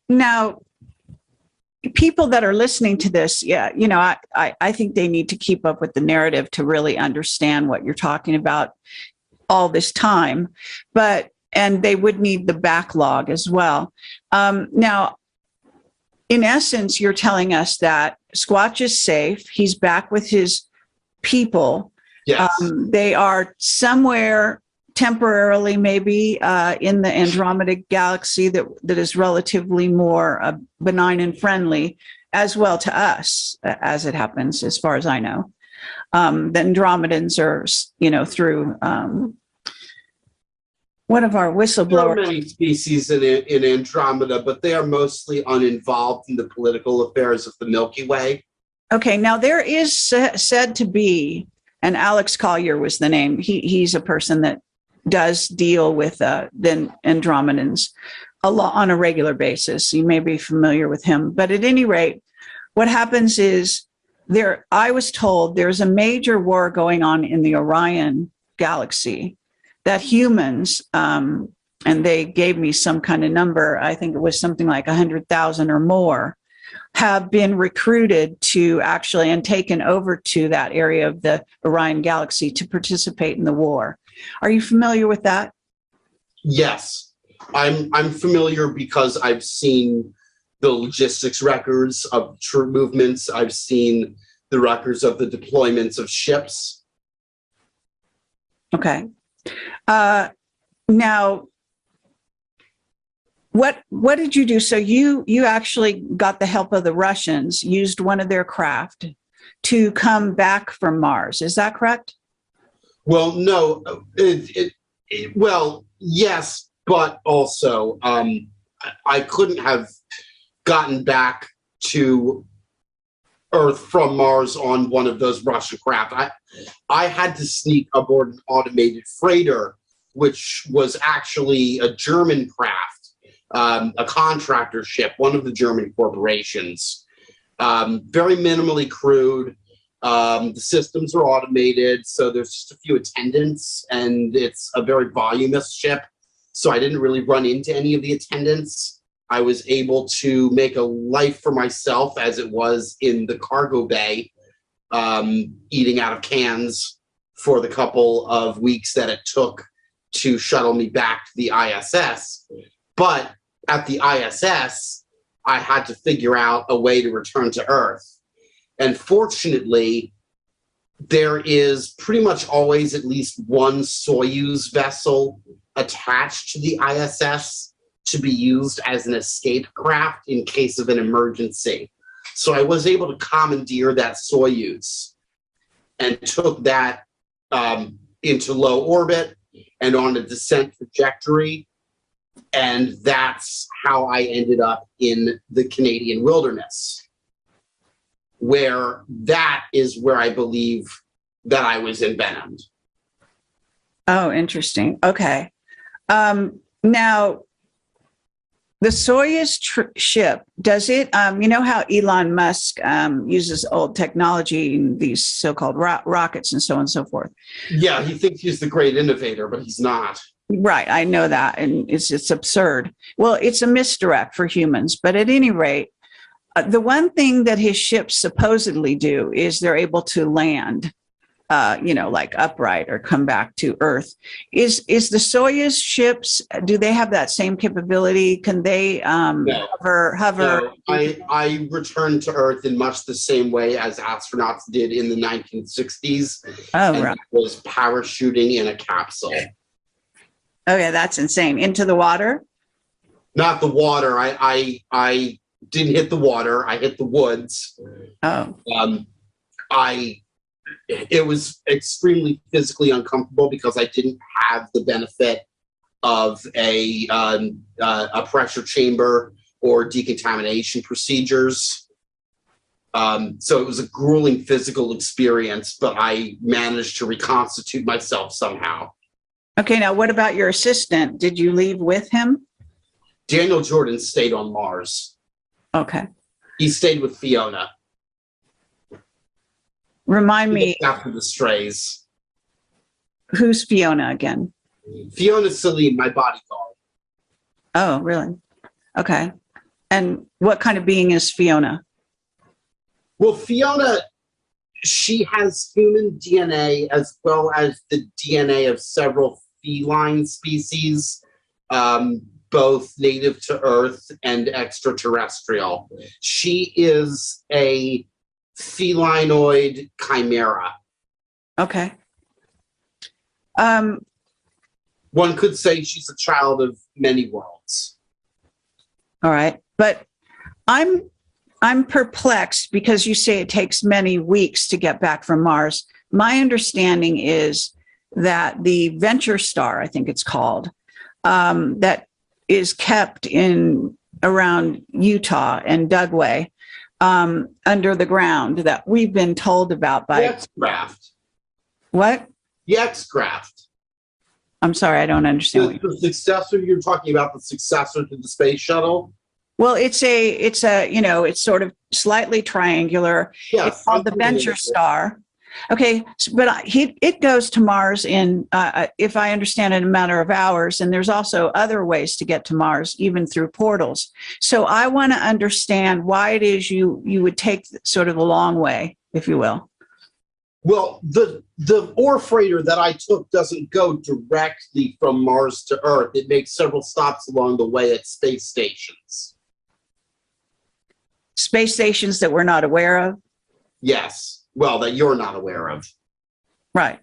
Now, people that are listening to this, I think they need to keep up with the narrative to really understand what you're talking about all this time, and they would need the backlog as well. Now, in essence, you're telling us that Squatch is safe. He's back with his people. Yes. They are somewhere temporarily, maybe in the Andromeda galaxy that is relatively more benign and friendly, as well to us, as it happens, as far as I know. The Andromedans are, through one of our whistleblowers. There are many species in Andromeda, but they are mostly uninvolved in the political affairs of the Milky Way. Okay, now there is said to be, and Alex Collier was the name. He's a person that does deal with the Andromedans on a regular basis. You may be familiar with him, but at any rate, what happens is I was told there's a major war going on in the Orion galaxy that humans, and they gave me some kind of number, I think it was something like 100,000 or more, have been recruited to actually and taken over to that area of the Orion galaxy to participate in the war. Are you familiar with that? Yes, I'm familiar because I've seen the logistics records of troop movements. I've seen the records of the deployments of ships. Okay. Now, what did you do? So you actually got the help of the Russians, used one of their craft to come back from Mars. Is that correct? Well, no. Well, yes, but also I couldn't have gotten back to Earth from Mars on one of those Russian craft. I had to sneak aboard an automated freighter, which was actually a German craft, a contractor ship, one of the German corporations. Very minimally crewed. The systems are automated, so there's just a few attendants, and it's a very voluminous ship. So I didn't really run into any of the attendants. I was able to make a life for myself as it was in the cargo bay, eating out of cans for the couple of weeks that it took to shuttle me back to the ISS. But at the ISS, I had to figure out a way to return to Earth. And fortunately, there is pretty much always at least one Soyuz vessel attached to the ISS to be used as an escape craft in case of an emergency. So I was able to commandeer that Soyuz and took that into low orbit and on a descent trajectory. And that's how I ended up in the Canadian wilderness, where that is where I believe that I was envenomed. Oh, interesting. Okay. Now, the Soyuz ship, does it, you know how Elon Musk uses old technology, these so-called rockets and so on and so forth? Yeah, he thinks he's the great innovator, but he's not. Right, I know that, and it's absurd. Well, it's a misdirect for humans, but at any rate, the one thing that his ships supposedly do is they're able to land, like upright or come back to Earth. Is the Soyuz ships, do they have that same capability? Can they No. hover? No, I returned to Earth in much the same way as astronauts did in the 1960s. Oh, and right. it was parachuting in a capsule. Okay, that's insane. Into the water? Not the water. I didn't hit the water. I hit the woods. Oh, It was extremely physically uncomfortable because I didn't have the benefit of a pressure chamber or decontamination procedures. So it was a grueling physical experience, but I managed to reconstitute myself somehow. okay. Now, what about your assistant? Did you leave with him? Daniel Jordan stayed on Mars. Okay. He stayed with Fiona. Remind me, After the strays. who's Fiona again? Fiona Salim, my bodyguard. Oh, really? Okay. And what kind of being is Fiona? Well, Fiona, she has human DNA as well as the DNA of several feline species, both native to Earth and extraterrestrial. She is a felinoid chimera. Okay. One could say she's a child of many worlds. All right. But I'm perplexed because you say it takes many weeks to get back from Mars. My understanding is that the Venture Star, I think it's called, that is kept in around Utah and Dugway, under the ground, that we've been told about by X-Craft. What? The X-Craft. I'm sorry, I don't understand. The successor, you're talking about the successor to the space shuttle? Well, it's sort of slightly triangular. Yes, it's called the Venture Star. Okay, but it goes to Mars in, if I understand it, a matter of hours. And there's also other ways to get to Mars, even through portals. So I want to understand why it is you would take sort of the long way, if you will. Well, the ore freighter that I took doesn't go directly from Mars to Earth. It makes several stops along the way at space stations. Space stations that we're not aware of? Yes. Well, that you're not aware of. Right.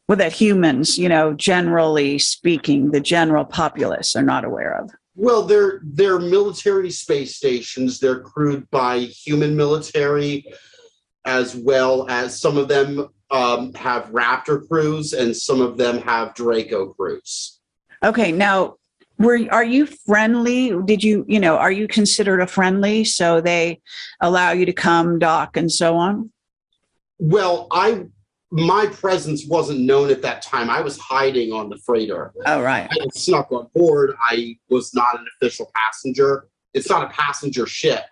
Well, that humans, generally speaking, the general populace are not aware of. Well, they're military space stations. They're crewed by human military, as well as some of them have Raptor crews and some of them have Draco crews. Okay, now, are you friendly? Are you considered a friendly, so they allow you to come dock and so on? Well, my presence wasn't known at that time. I was hiding on the freighter. Oh, right. I snuck on board. I was not an official passenger. It's not a passenger ship.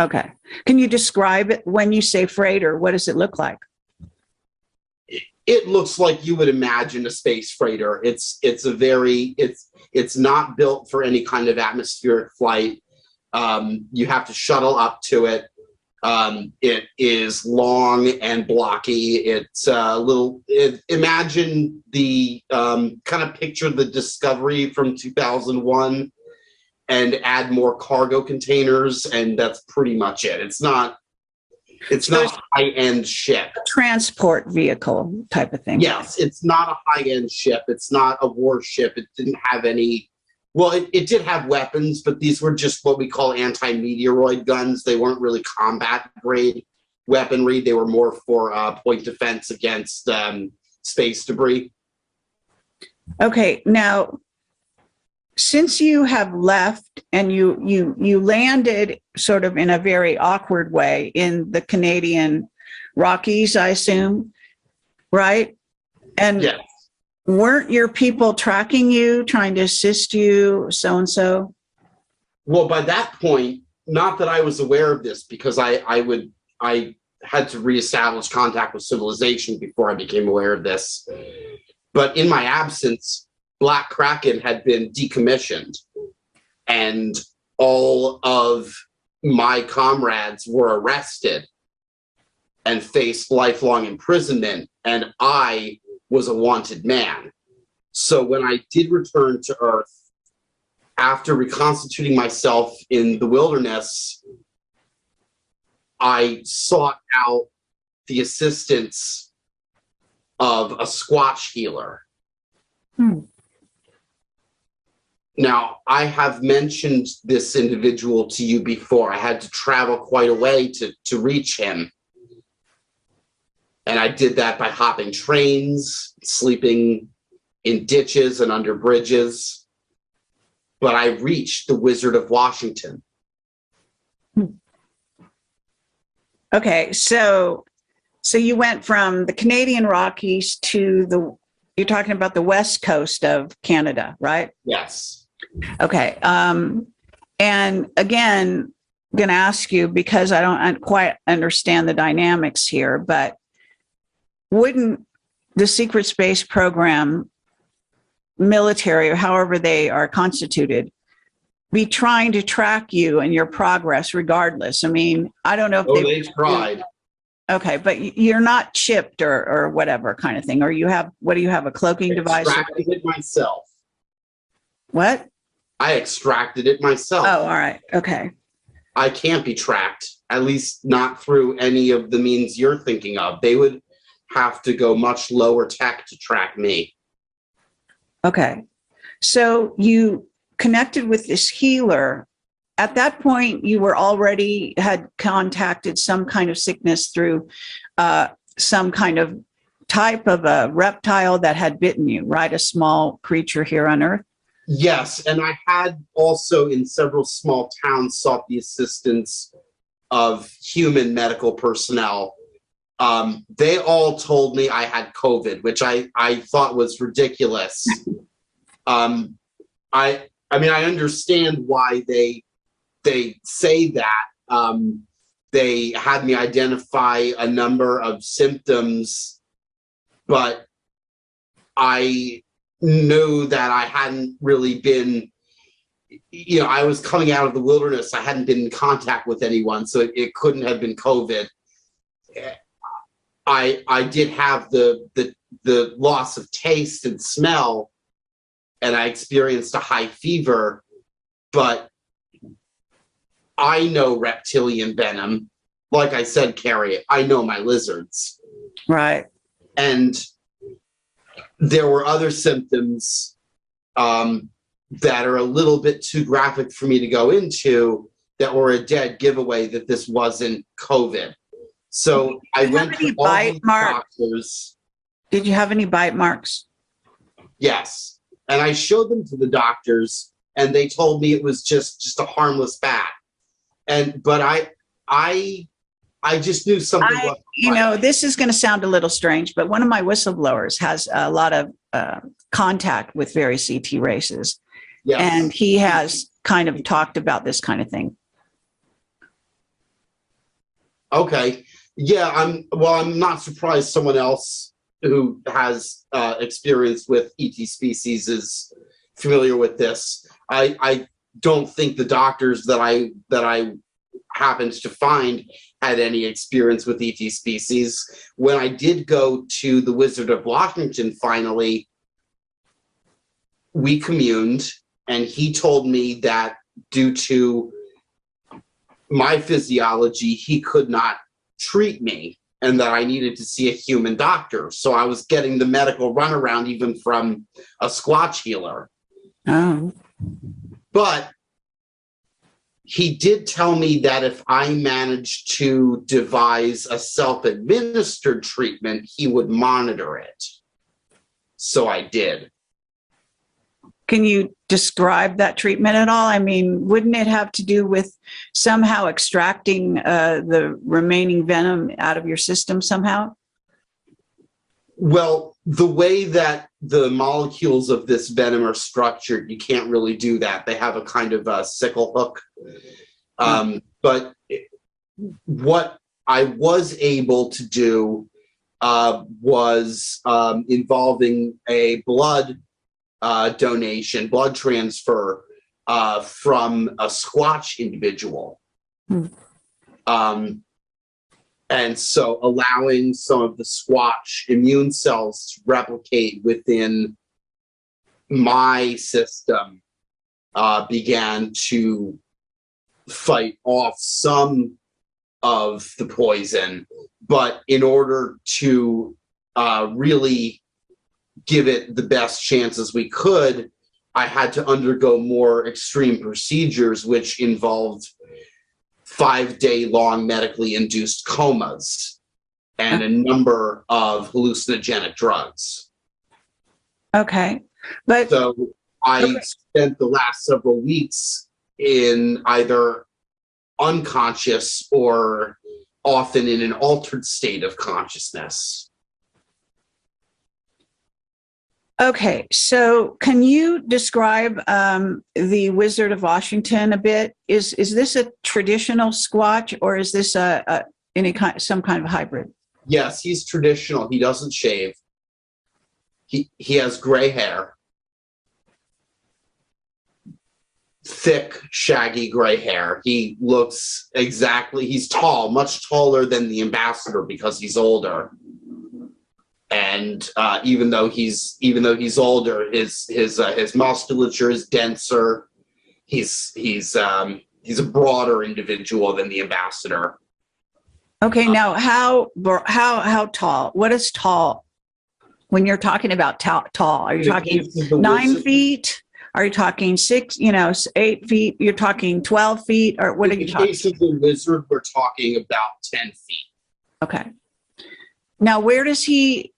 Okay. Can you describe it when you say freighter? What does it look like? It looks like you would imagine a space freighter. It's not built for any kind of atmospheric flight. You have to shuttle up to it. It is long and blocky. It's imagine the kind of picture the Discovery from 2001 and add more cargo containers, and that's pretty much it. It's not a high-end ship. Transport vehicle type of thing. Yes, it's not a high-end ship. It's not a warship. It didn't have any. Well, it did have weapons, but these were just what we call anti-meteoroid guns. They weren't really combat-grade weaponry. They were more for point defense against space debris. Okay, now, since you have left and you landed sort of in a very awkward way in the Canadian Rockies, I assume, right? And yes. Weren't your people tracking you, trying to assist you, so-and-so? Well, by that point, not that I was aware of this, because I had to reestablish contact with civilization before I became aware of this. But in my absence, Black Kraken had been decommissioned, and all of my comrades were arrested and faced lifelong imprisonment, and I was a wanted man. So when I did return to Earth, after reconstituting myself in the wilderness, I sought out the assistance of a Squatch healer. Now, I have mentioned this individual to you before. I had to travel quite a way to reach him. And I did that by hopping trains, sleeping in ditches and under bridges. But I reached the Wizard of Washington. Okay, so you went from the Canadian Rockies to you're talking about the west coast of Canada, right? Yes. Okay. And again, I'm going to ask you because I don't quite understand the dynamics here, but wouldn't the secret space program, military, or however they are constituted, be trying to track you and your progress regardless? I mean, I don't know if they've tried. Okay, but you're not chipped or whatever kind of thing, or you have, what do you have, a cloaking device? I extracted it myself. What? I extracted it myself. Oh, all right. Okay. I can't be tracked, at least not through any of the means you're thinking of. They would have to go much lower tech to track me. Okay. So you connected with this healer. At that point, you were already had contacted some kind of sickness through some kind of type of a reptile that had bitten you, right? A small creature here on Earth. Yes, and I had also in several small towns sought the assistance of human medical personnel. They all told me I had COVID, which I thought was ridiculous. I mean, I understand why they say that. They had me identify a number of symptoms, but I knew that I hadn't really been, I was coming out of the wilderness. I hadn't been in contact with anyone, so it couldn't have been COVID. I did have the loss of taste and smell, and I experienced a high fever, but I know reptilian venom. Like I said, Kerry, I know my lizards. Right. And there were other symptoms that are a little bit too graphic for me to go into that were a dead giveaway that this wasn't COVID. So I went to all these doctors. Did you have any bite marks? Yes. And I showed them to the doctors, and they told me it was just a harmless bat. But I just knew something wasn't right. This is going to sound a little strange, but one of my whistleblowers has a lot of contact with various ET races. Yes. And he has kind of talked about this kind of thing. Okay. Yeah, I'm not surprised someone else who has experience with ET species is familiar with this. I don't think the doctors that I happened to find had any experience with ET species. When I did go to the Wizard of Washington, finally, we communed, and he told me that due to my physiology, he could not treat me and that I needed to see a human doctor. So I was getting the medical runaround even from a Squatch healer. Oh. But he did tell me that if I managed to devise a self-administered treatment, he would monitor it. So I did. Can you describe that treatment at all? I mean, wouldn't it have to do with somehow extracting the remaining venom out of your system somehow? Well, the way that the molecules of this venom are structured, you can't really do that. They have a kind of a sickle hook. But what I was able to do was involving a blood donation, blood transfer from a Squatch individual. And so allowing some of the Squatch immune cells to replicate within my system began to fight off some of the poison. But in order to really give it the best chances we could, I had to undergo more extreme procedures, which involved 5-day-long medically induced comas and a number of hallucinogenic drugs. Okay. But so I spent the last several weeks in either unconscious or often in an altered state of consciousness. Okay, so can you describe the Wizard of Washington a bit? Is this a traditional Squatch, or is this some kind of hybrid? Yes, he's traditional. He doesn't shave. He has gray hair, thick, shaggy gray hair. He looks he's tall, much taller than the ambassador because he's older. And even though he's older, his musculature is denser. He's a broader individual than the ambassador. Okay, now how tall? What is tall? When you're talking about tall, are you talking 9 feet? Are you talking 8 feet? You're talking 12 feet, or what are you talking? In the case of the wizard, we're talking about 10 feet. Okay. Now, where does he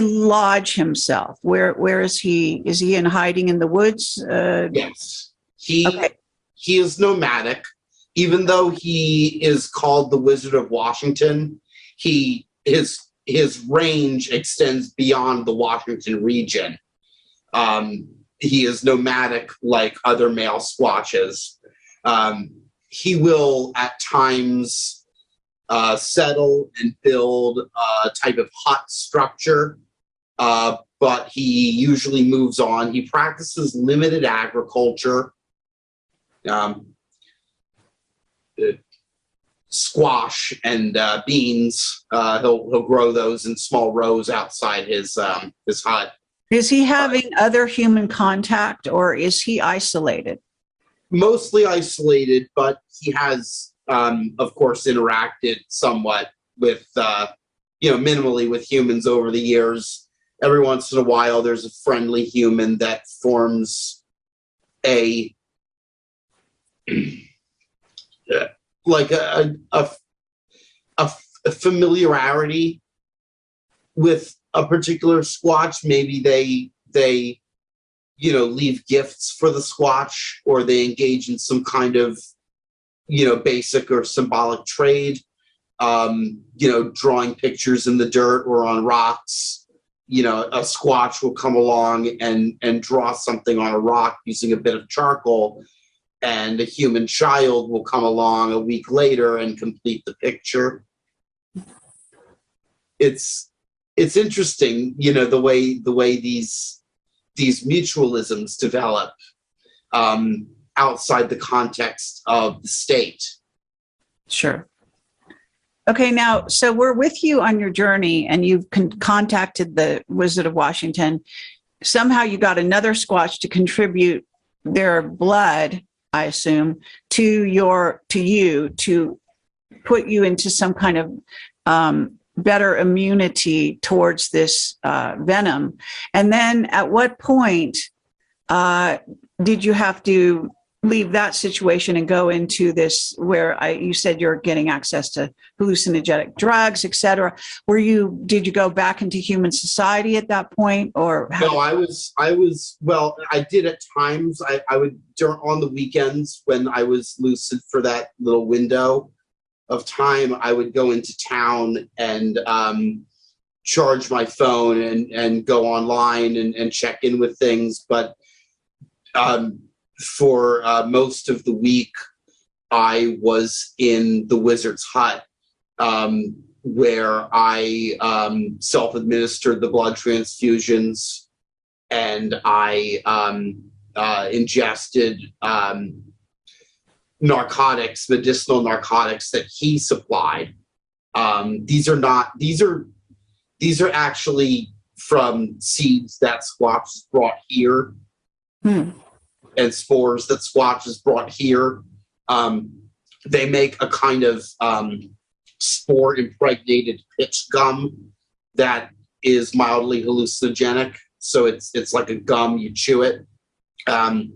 lodge himself? Where is he? Is he in hiding in the woods? Yes. He is nomadic. Even though he is called the Wizard of Washington, his range extends beyond the Washington region. He is nomadic like other male Squatches. He will at times settle and build a type of hut structure, but he usually moves on. He practices limited agriculture. Squash and beans. He'll grow those in small rows outside his hut. Is he having other human contact, or is he isolated? Mostly isolated, but he has, of course, interacted somewhat with, minimally with humans over the years. Every once in a while, there's a friendly human that forms a familiarity with a particular Squatch. Maybe they leave gifts for the Squatch, or they engage in some kind of basic or symbolic trade. Drawing pictures in the dirt or on rocks. A Squatch will come along and draw something on a rock using a bit of charcoal, and a human child will come along a week later and complete the picture. It's interesting, the way these mutualisms develop outside the context of the state. Sure. Okay, now, so we're with you on your journey, and you've contacted the Wizard of Washington. Somehow you got another Squatch to contribute their blood, I assume, to you to put you into some kind of better immunity towards this venom. And then at what point did you have to leave that situation and go into this where you said you're getting access to hallucinogenic drugs, et cetera? Did you go back into human society at that point, or how? No, I did at times. I would, on the weekends when I was lucid for that little window of time, I would go into town and charge my phone and go online and check in with things. But for most of the week, I was in the wizard's hut, where I self-administered the blood transfusions, and I ingested medicinal narcotics that he supplied. These are actually from seeds that Squatch brought here. And spores that Squatch has brought here. They make a kind of spore-impregnated pitch gum that is mildly hallucinogenic. So it's like a gum, you chew it. But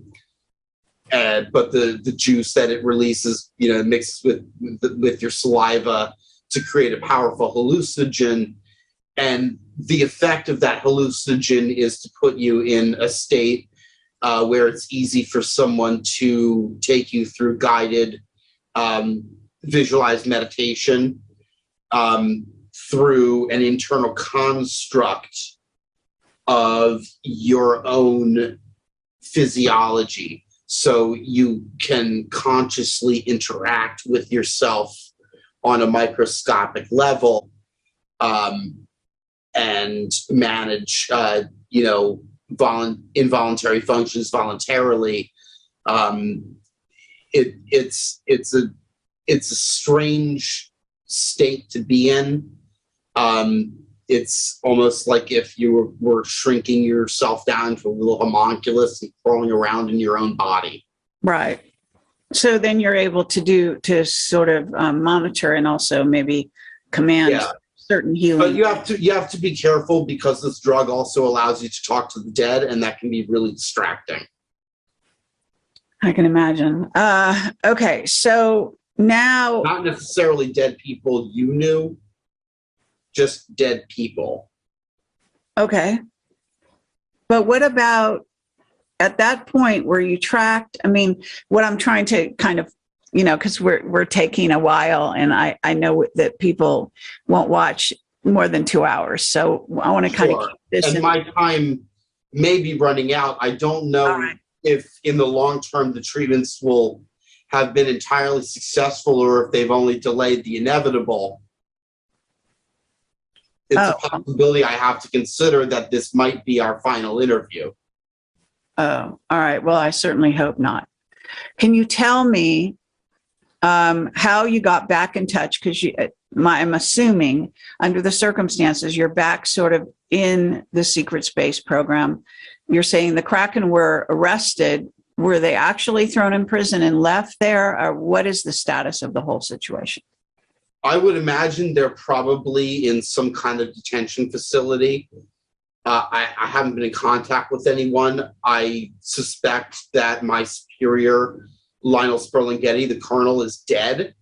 the juice that it releases, mixes with your saliva to create a powerful hallucinogen. And the effect of that hallucinogen is to put you in a state where it's easy for someone to take you through guided visualized meditation through an internal construct of your own physiology. So you can consciously interact with yourself on a microscopic level and manage, involuntary functions voluntarily. It's a strange state to be in. It's almost like if you were shrinking yourself down to a little homunculus and crawling around in your own body. Right. So then you're able to sort of monitor and also maybe command certain healing. But you have to be careful because this drug also allows you to talk to the dead, and that can be really distracting. I can imagine. Okay, so now not necessarily dead people you knew, just dead people. Okay. But what about at that point where you tracked? I mean, what I'm trying to kind of, because we're taking a while, and I know that people won't watch more than 2 hours. So I want to kind of keep this. And my time may be running out. I don't know if in the long term the treatments will have been entirely successful or if they've only delayed the inevitable. It's a possibility I have to consider that this might be our final interview. Oh, all right. Well, I certainly hope not. Can you tell me how you got back in touch? Because I'm assuming under the circumstances, you're back sort of in the secret space program. You're saying the Kraken were arrested. Were they actually thrown in prison and left there? Or what is the status of the whole situation? I would imagine they're probably in some kind of detention facility. I haven't been in contact with anyone. I suspect that my superior, Lionel Sperling-Getty, the colonel, is dead.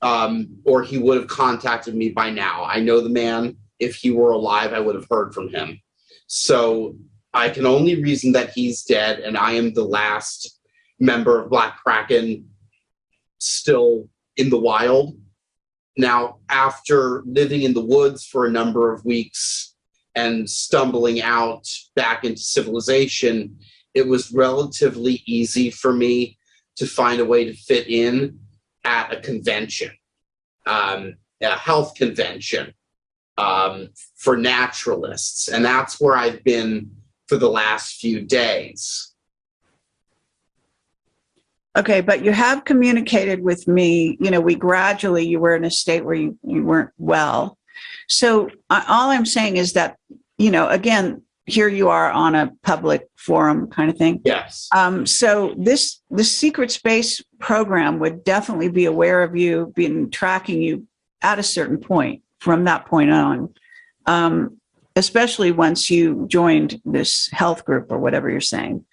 Or he would have contacted me by now. I know the man. If he were alive, I would have heard from him. So I can only reason that he's dead, and I am the last member of Black Kraken still in the wild. Now, after living in the woods for a number of weeks and stumbling out back into civilization, it was relatively easy for me to find a way to fit in at a convention, a health convention for naturalists. And that's where I've been for the last few days. Okay, but you have communicated with me, you were in a state where you weren't well. So all I'm saying is that, again, here you are on a public forum kind of thing. Yes. So the secret space program would definitely be aware of you, been tracking you at a certain point from that point on, especially once you joined this health group or whatever you're saying.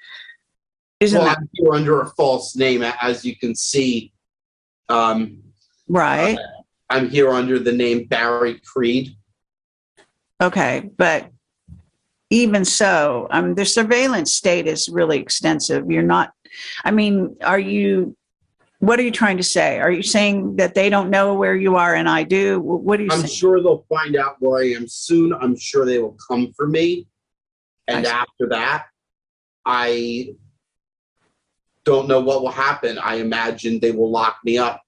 I'm here under a false name, as you can see. Right. I'm here under the name Barry Creed. Okay, but even so, the surveillance state is really extensive. You're not, what are you trying to say? Are you saying that they don't know where you are and I do? What are you saying? I'm sure they'll find out where I am soon. I'm sure they will come for me. And after that, I don't know what will happen. I imagine they will lock me up.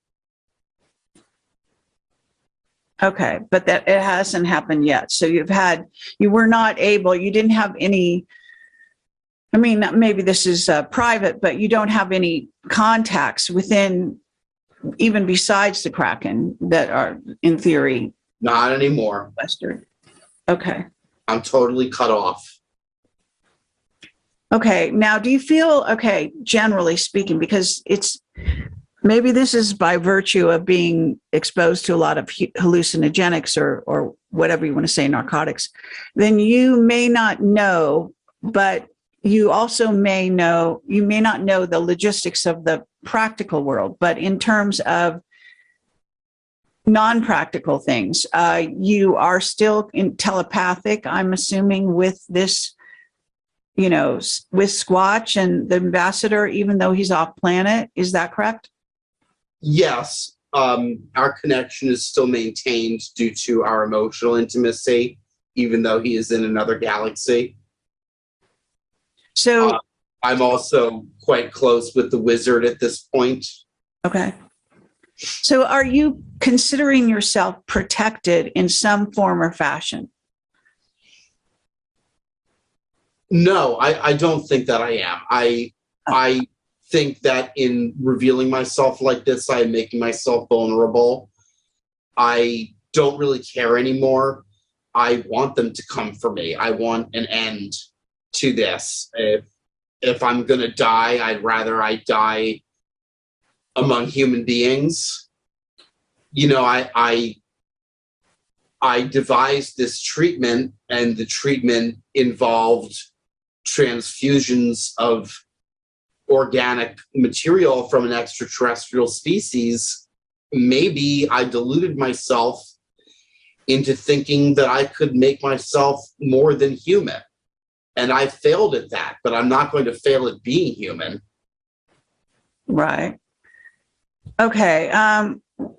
Okay, but that it hasn't happened yet. So you didn't have any, maybe this is private, but you don't have any contacts within, even besides the Kraken, that are in theory. Not anymore. Western. Okay. I'm totally cut off. Okay. Now, do you feel, generally speaking, because maybe this is by virtue of being exposed to a lot of hallucinogenics or whatever you want to say, narcotics, then you may not know, but you also may know, you may not know the logistics of the practical world, but in terms of non-practical things, you are still in telepathic, I'm assuming, with this, you know, with Squatch and the ambassador, even though he's off planet. Is that correct? Yes. Our connection is still maintained due to our emotional intimacy, even though he is in another galaxy. So I'm also quite close with the wizard at this point. okay. So are you considering yourself protected in some form or fashion? No, I don't think that I am. I think that in revealing myself like this, I am making myself vulnerable. I don't really care anymore. I want them to come for me. I want an end to this. If I'm going to die, I'd rather I die among human beings. You know, I devised this treatment, and the treatment involved transfusions of organic material from an extraterrestrial species. Maybe I deluded myself into thinking that I could make myself more than human. And I failed at that, but I'm not going to fail at being human. Right. Okay.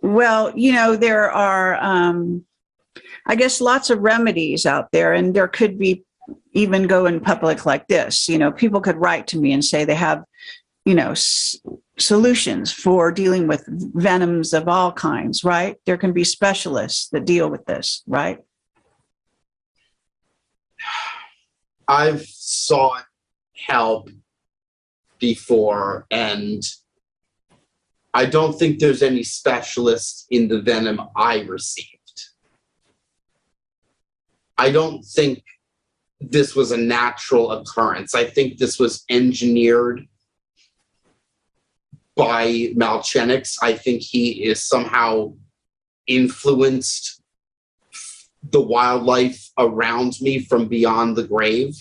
Well, you know, there are, I guess, lots of remedies out there, and there could be even go in public like this. You know, people could write to me and say they have, you know, solutions for dealing with venoms of all kinds, right? There can be specialists that deal with this, right? I've sought help before, and I don't think there's any specialist in the venom I received. I don't think this was a natural occurrence. I think this was engineered by Malchenix. I think he is somehow influenced the wildlife around me from beyond the grave.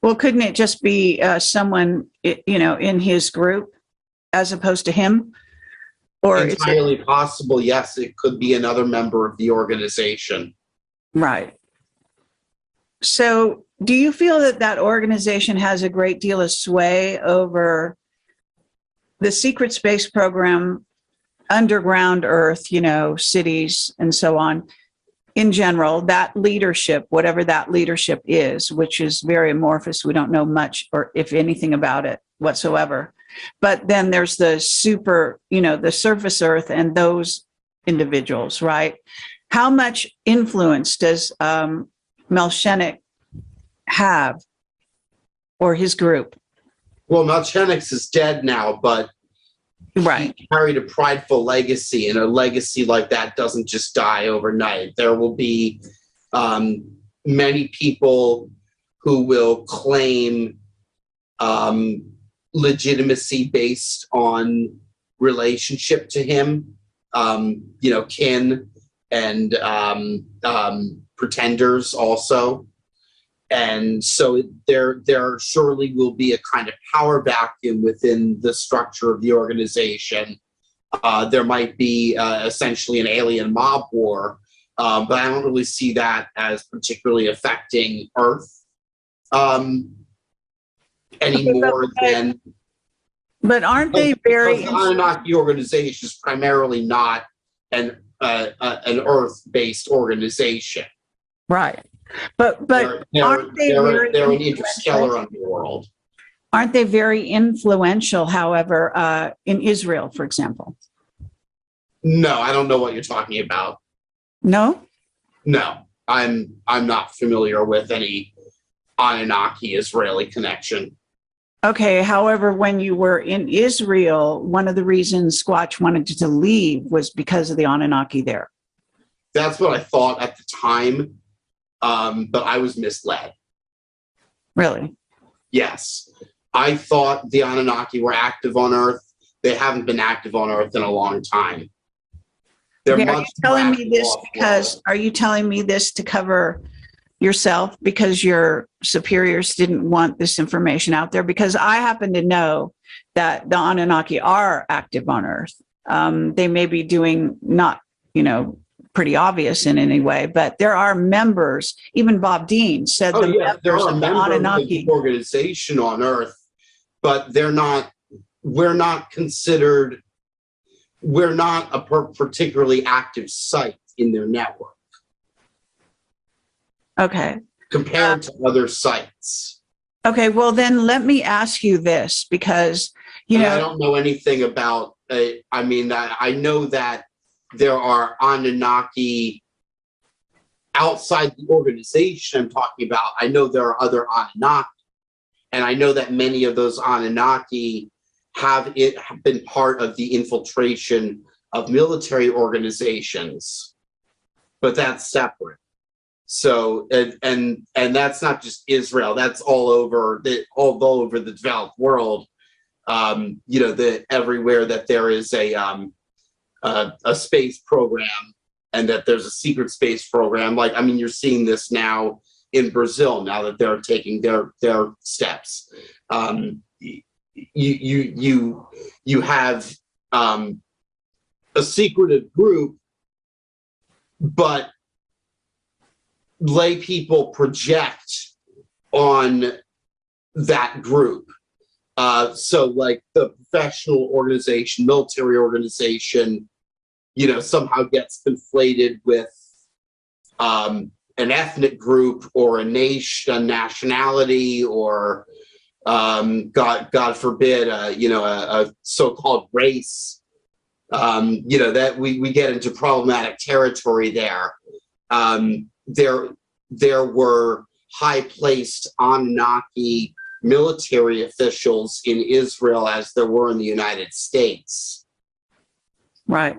Well, couldn't it just be someone, you know, in his group as opposed to him? Or entirely possible, yes. It could be another member of the organization. Right. So do you feel that that organization has a great deal of sway over the secret space program, underground Earth, you know, cities and so on? In general, that leadership, whatever that leadership is, which is very amorphous, we don't know much or if anything about it whatsoever. But then there's the super, you know, the surface Earth and those individuals, right? How much influence does Malchenix have, or his group? Well, Malchenix is dead now, but right. He carried a prideful legacy, and a legacy like that doesn't just die overnight. There will be many people who will claim legitimacy based on relationship to him, you know, kin and pretenders also. And so there surely will be a kind of power vacuum within the structure of the organization. There might be essentially an alien mob war, but I don't really see that as particularly affecting Earth anymore than. But aren't they very? The Anunnaki organization is primarily not an Earth-based organization, right? But aren't they they're an interstellar underworld. Aren't they very influential, however, in Israel, for example? No, I don't know what you're talking about. No? No, I'm not familiar with any Anunnaki Israeli connection. Okay, however, when you were in Israel, one of the reasons Squatch wanted to leave was because of the Anunnaki there. That's what I thought at the time. But I was misled. Really? Yes. I thought the Anunnaki were active on Earth. They haven't been active on Earth in a long time. Are you telling me this to cover, yourself because your superiors didn't want this information out there? Because I happen to know that the Anunnaki are active on Earth. They may be doing not, pretty obvious in any way, but there are members. Even Bob Dean said there members are of the members Anunnaki of the organization on Earth, but we're not a particularly active site in their network. Okay. Compared to other sites. Okay, well then let me ask you this, because I don't know anything about. I know that there are Anunnaki outside the organization I'm talking about. I know there are other Anunnaki, and I know that many of those Anunnaki have been part of the infiltration of military organizations, but that's separate. So and that's not just Israel. That's all over the developed world. That everywhere that there is a space program, and that there's a secret space program. You're seeing this now in Brazil, now that they're taking their steps. You have a secretive group, but lay people project on that group. So like the professional organization, military organization, somehow gets conflated with an ethnic group or a nation, a nationality, or God forbid, a so-called race. That we get into problematic territory there. There were high-placed Anunnaki military officials in Israel as there were in the United States. Right.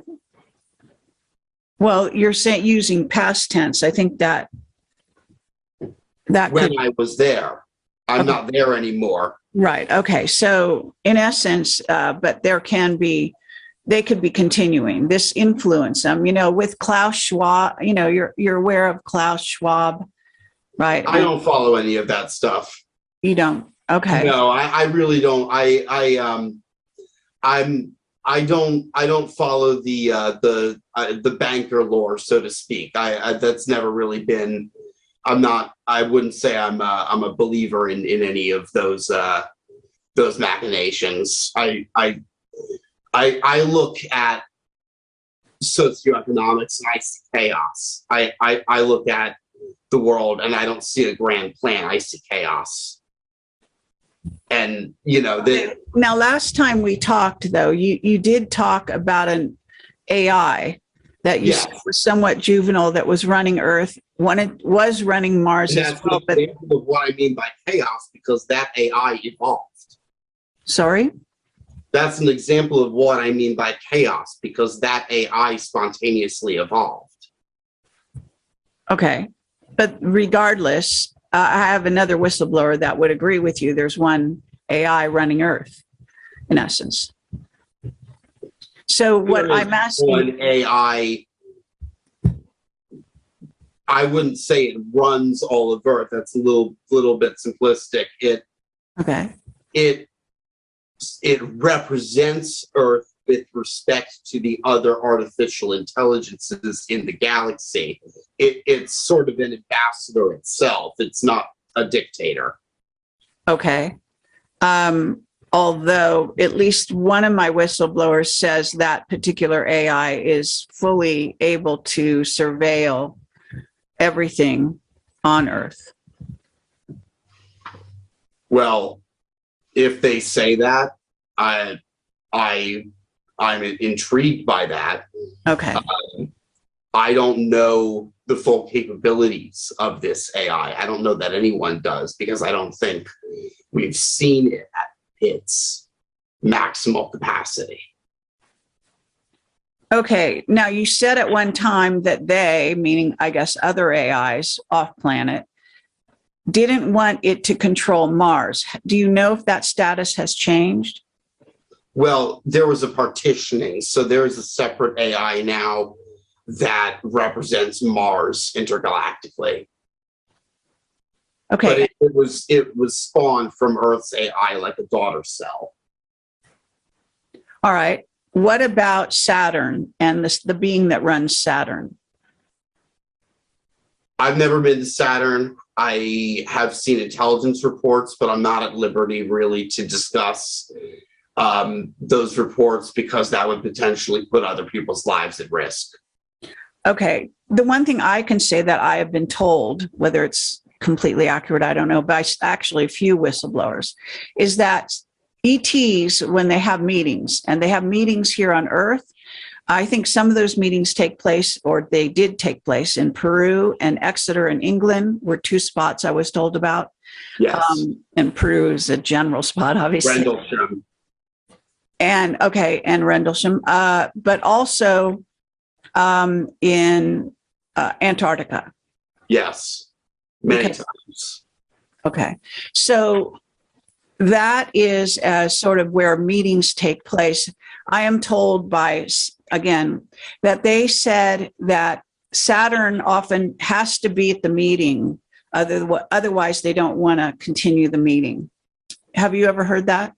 Well, you're saying using past tense. I think that when I was there, I'm not there anymore. Right. Okay. So in essence, but they could be continuing this influence. With Klaus Schwab, you're aware of Klaus Schwab, right? I don't follow any of that stuff. You don't? Okay. No, I really don't. I don't follow the banker lore, so to speak. That's never really been. I wouldn't say I'm a believer in any of those machinations. I look at socioeconomics and I see chaos. I look at the world and I don't see a grand plan. I see chaos. And now last time we talked, though, you did talk about an AI that you said was somewhat juvenile, that was running Earth when it was running Mars as well. That's an example of what I mean by chaos, because that AI evolved. Sorry? That's an example of what I mean by chaos, because that AI spontaneously evolved. Okay. But regardless, I have another whistleblower that would agree with you. There's one AI running Earth, in essence. So what I'm asking... One AI, I wouldn't say it runs all of Earth. That's a little bit simplistic. It represents Earth with respect to the other artificial intelligences in the galaxy. It's sort of an ambassador itself. It's not a dictator. Okay. Although at least one of my whistleblowers says that particular AI is fully able to surveil everything on Earth. Well, if they say that, I'm intrigued by that. Okay. I don't know the full capabilities of this AI. I don't know that anyone does, because I don't think we've seen it at its maximal capacity. Okay. Now, you said at one time that they, meaning I guess other AIs off planet, didn't want it to control Mars. Do you know if that status has changed? Well, there was a partitioning. So there is a separate AI now that represents Mars intergalactically. Okay. But it was spawned from Earth's AI like a daughter cell. All right. What about Saturn and the being that runs Saturn? I've never been to Saturn. I have seen intelligence reports, but I'm not at liberty really to discuss those reports because that would potentially put other people's lives at risk. Okay. The one thing I can say that I have been told, whether it's completely accurate, I don't know, by actually a few whistleblowers, is that ETs, when they have meetings, and they have meetings here on Earth, I think some of those meetings take place, or they did take place, in Peru and Exeter in England, were two spots I was told about. Yes. And Peru is a general spot, obviously. Rendlesham. And Rendlesham, but also in Antarctica. Yes. Many times. Okay. So that is sort of where meetings take place. I am told by, again, that they said that Saturn often has to be at the meeting. Otherwise, they don't want to continue the meeting. Have you ever heard that?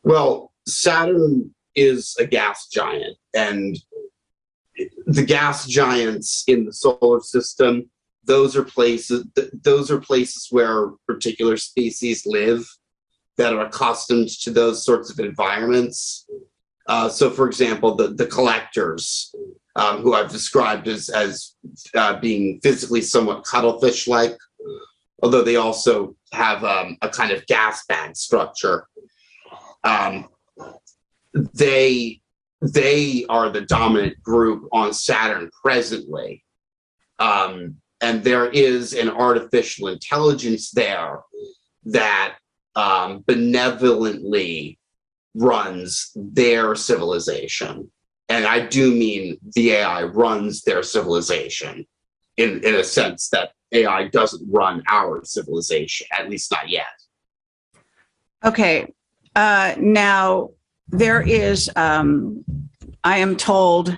Well, Saturn is a gas giant, and the gas giants in the solar system, those are places where particular species live that are accustomed to those sorts of environments. So, for example, the collectors, who I've described as being physically somewhat cuttlefish-like, although they also have a kind of gas bag structure. They are the dominant group on Saturn presently. And there is an artificial intelligence there that benevolently runs their civilization. And I do mean the AI runs their civilization in a sense that AI doesn't run our civilization, at least not yet. Okay. Now, there is, I am told,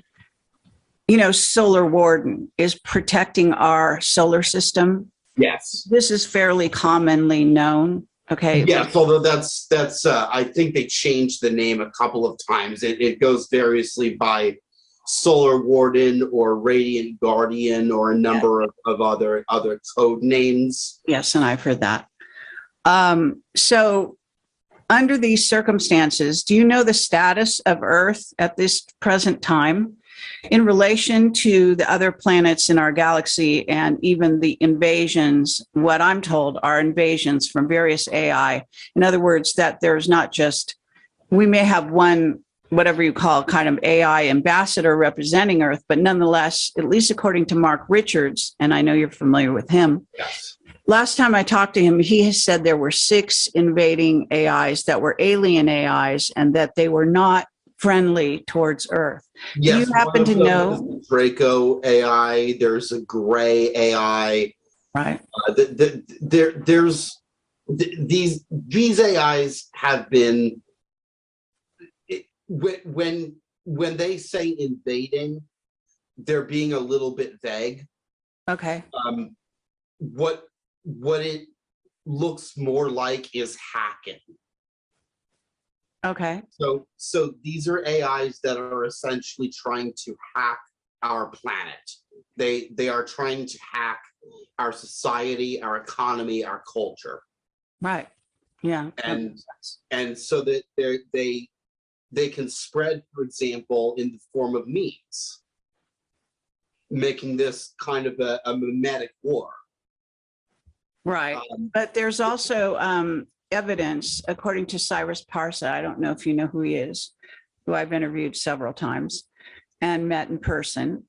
Solar Warden is protecting our solar system. Yes. This is fairly commonly known. Okay. Yes, although that's I think they changed the name a couple of times. It goes variously by Solar Warden or Radiant Guardian or a number of other code names. Yes, and I've heard that. So under these circumstances, do you know the status of Earth at this present time in relation to the other planets in our galaxy and even the invasions? What I'm told are invasions from various AI. In other words, that there's not just, we may have one, whatever you call, kind of AI ambassador representing Earth, but nonetheless, at least according to Mark Richards, and I know you're familiar with him. Yes. Last time I talked to him, he has said there were 6 invading AIs that were alien AIs and that they were not friendly towards Earth. Yes, do you happen to know? Draco AI, there's a gray AI. Right. There's these AIs have been, when they say invading, they're being a little bit vague. Okay. What it looks more like is hacking. Okay. So these are AIs that are essentially trying to hack our planet. They are trying to hack our society, our economy, our culture. Right. Yeah. And so that they can spread, for example, in the form of memes, making this kind of a mimetic war. Right. But there's also evidence, according to Cyrus Parsa. I don't know if you know who he is, who I've interviewed several times and met in person.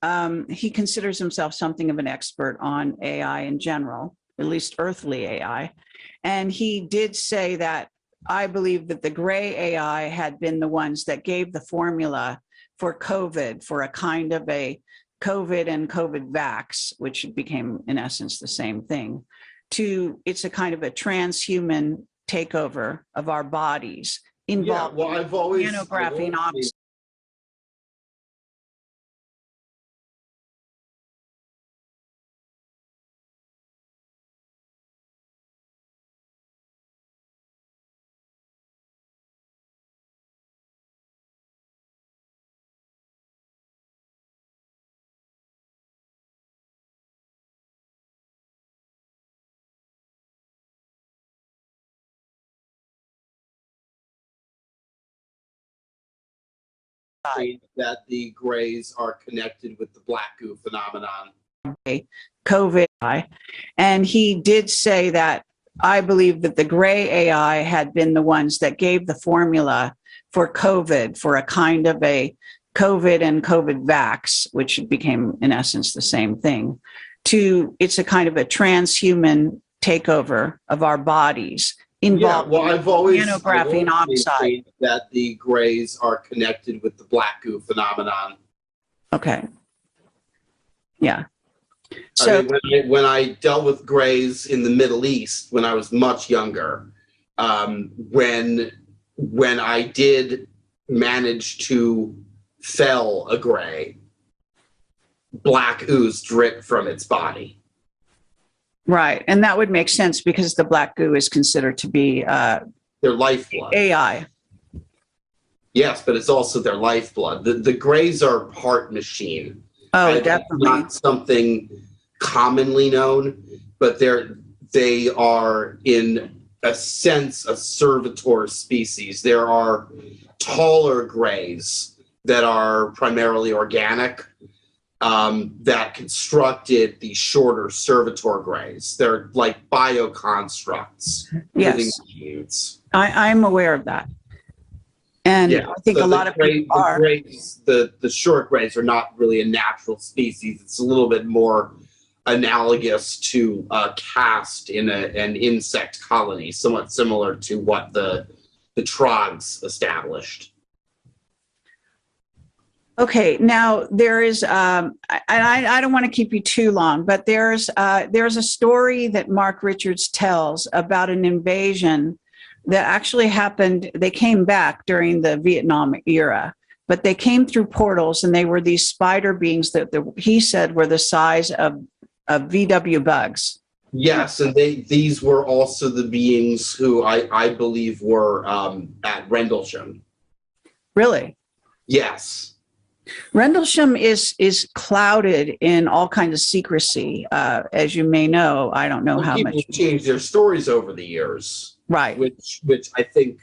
He considers himself something of an expert on AI in general, at least earthly AI. And he did say that I believe that the gray AI had been the ones that gave the formula for COVID, for a kind of a COVID and COVID vax, which became in essence the same thing. It's a kind of a transhuman takeover of our bodies involving nanographing oxygen. that the grays are connected with the black goo phenomenon. COVID. And he did say that I believe that the gray AI had been the ones that gave the formula for COVID, for a kind of a COVID and COVID vax, which became in essence the same thing. It's a kind of a transhuman takeover of our bodies. Yeah, well, I've always graphene oxide. That the grays are connected with the black goo phenomenon. Okay. Yeah. So I mean, when I dealt with grays in the Middle East when I was much younger, when I did manage to fell a gray, black ooze dripped from its body. Right, and that would make sense because the black goo is considered to be their lifeblood. AI. Yes, but it's also their lifeblood. The grays are part machine. Oh, definitely. Not something commonly known, but they are in a sense a servitor species. There are taller grays that are primarily organic, that constructed the shorter servitor grays. They're like bioconstructs. Yes, I'm aware of that. And yeah, I think so a lot of people are. The short grays are not really a natural species. It's a little bit more analogous to a caste in an insect colony, somewhat similar to what the trogs established. Okay, now there is, and I don't want to keep you too long, but there's a story that Mark Richards tells about an invasion that actually happened. They came back during the Vietnam era, but they came through portals, and they were these spider beings that he said were the size of VW bugs. Yes, and these were also the beings who I believe were at Rendlesham. Really? Yes. Rendlesham is clouded in all kinds of secrecy, as you may know. I don't know how much. People change their stories over the years, right? Which I think,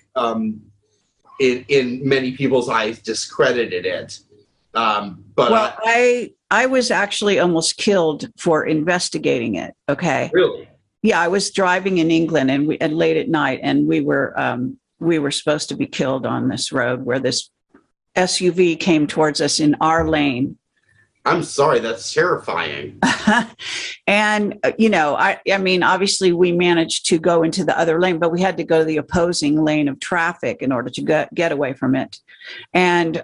in many people's eyes, discredited it. But well, I was actually almost killed for investigating it. Okay. Really? Yeah, I was driving in England and late at night, and we were supposed to be killed on this road where this SUV came towards us in our lane. I'm sorry, that's terrifying. And, I mean, obviously we managed to go into the other lane, but we had to go to the opposing lane of traffic in order to get away from it. And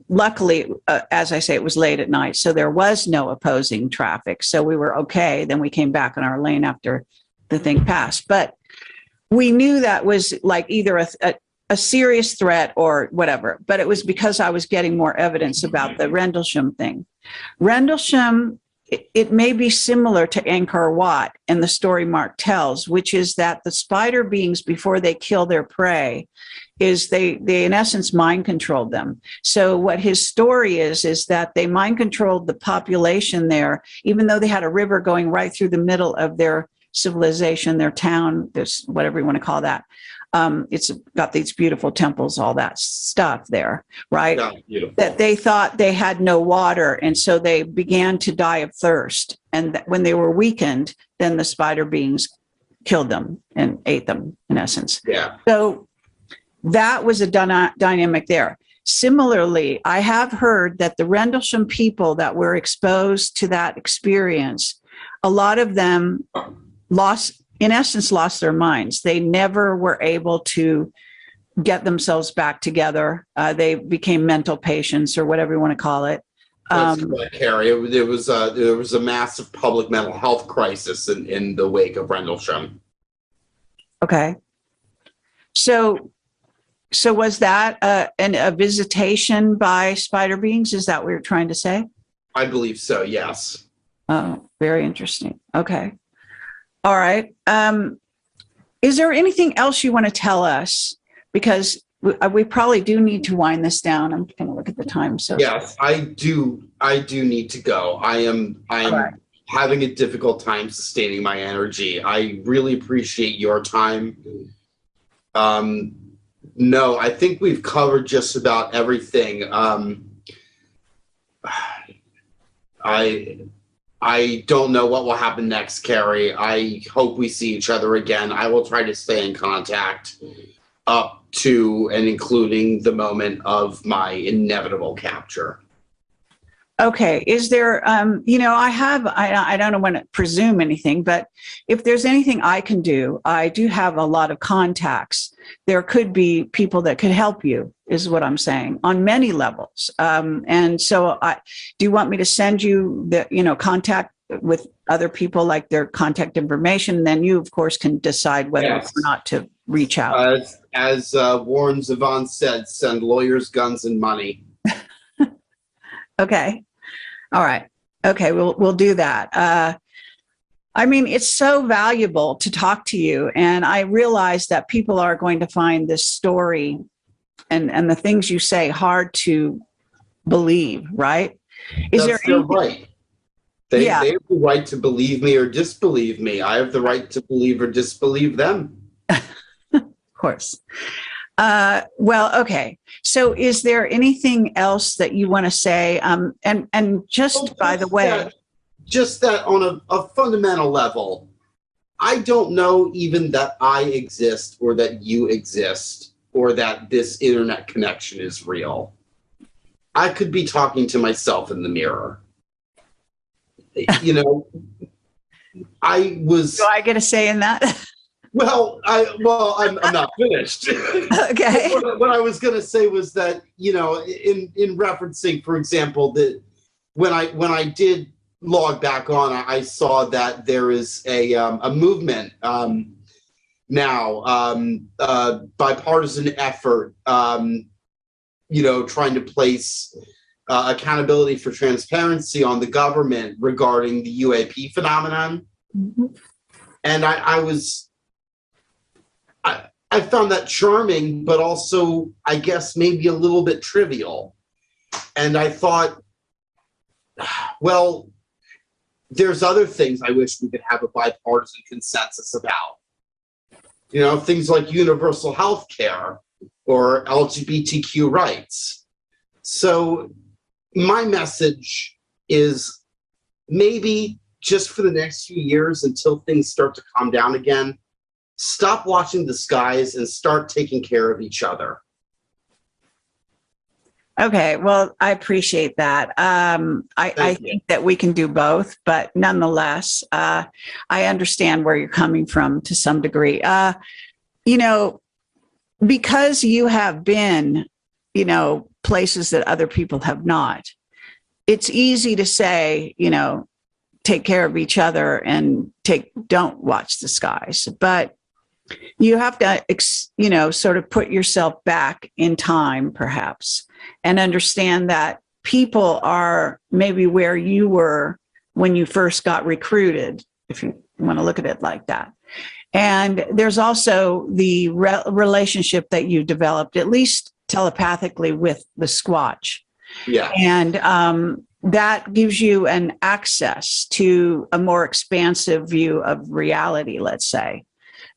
luckily, as I say, it was late at night, so there was no opposing traffic. So we were okay. Then we came back in our lane after the thing passed. But we knew that was like either a serious threat or whatever, but it was because I was getting more evidence about the Rendlesham thing. Rendlesham, it may be similar to Angkor Wat and the story Mark tells, which is that the spider beings, before they kill their prey, is they in essence mind controlled them. So what his story is that they mind controlled the population there, even though they had a river going right through the middle of their civilization, their town, this whatever you want to call that. It's got these beautiful temples, all that stuff there, right? Yeah, that they thought they had no water, and so they began to die of thirst. And when they were weakened, then the spider beings killed them and ate them, in essence. Yeah. So that was a dynamic there. Similarly, I have heard that the Rendlesham people that were exposed to that experience, a lot of them lost their minds. They never were able to get themselves back together. They became mental patients, or whatever you want to call it. That's correct, Kerry. There was a massive public mental health crisis in the wake of Rendlesham. Okay. So was that a visitation by spider beings? Is that what you're trying to say? I believe so, yes. Oh, very interesting. Okay. All right. Is there anything else you want to tell us? Because we probably do need to wind this down. I'm going to look at the time. So yes, I do need to go. I'm right. Having a difficult time sustaining my energy. I really appreciate your time. No, I think we've covered just about everything. I don't know what will happen next, Kerry. I hope we see each other again. I will try to stay in contact up to and including the moment of my inevitable capture. Okay. Is there, I don't want to presume anything, but if there's anything I can do, I do have a lot of contacts. There could be people that could help you, is what I'm saying, on many levels. And so do you want me to send you the, contact with other people, like their contact information? And then you, of course, can decide whether or not to reach out. As Warren Zevon said, send lawyers, guns, and money. Okay. All right. Okay. We'll do that. I mean, it's so valuable to talk to you. And I realize that people are going to find this story and the things you say hard to believe, right? That's their right. They have the right to believe me or disbelieve me. I have the right to believe or disbelieve them. Of course. Well, okay. So is there anything else that you want to say? And just by the way, just that on a fundamental level, I don't know even that I exist or that you exist or that this internet connection is real. I could be talking to myself in the mirror. I was. Do I get a say in that? Well, I'm not finished. Okay. What I was going to say was that, in referencing, for example, that when I did log back on, I saw that there is a movement now, bipartisan effort, trying to place accountability for transparency on the government regarding the UAP phenomenon. Mm-hmm. And I found that charming, but also, I guess, maybe a little bit trivial. And I thought, well, there's other things I wish we could have a bipartisan consensus about. Things like universal health care or LGBTQ rights. So my message is maybe just for the next few years until things start to calm down again, stop watching the skies and start taking care of each other. Okay, well, I appreciate that. I think that we can do both, but nonetheless, I understand where you're coming from to some degree. Because you have been, places that other people have not, it's easy to say, take care of each other and don't watch the skies. But you have to, sort of put yourself back in time, perhaps, and understand that people are maybe where you were when you first got recruited, if you want to look at it like that. And there's also the relationship that you developed, at least telepathically, with the Sasquatch. Yeah. And that gives you an access to a more expansive view of reality, let's say,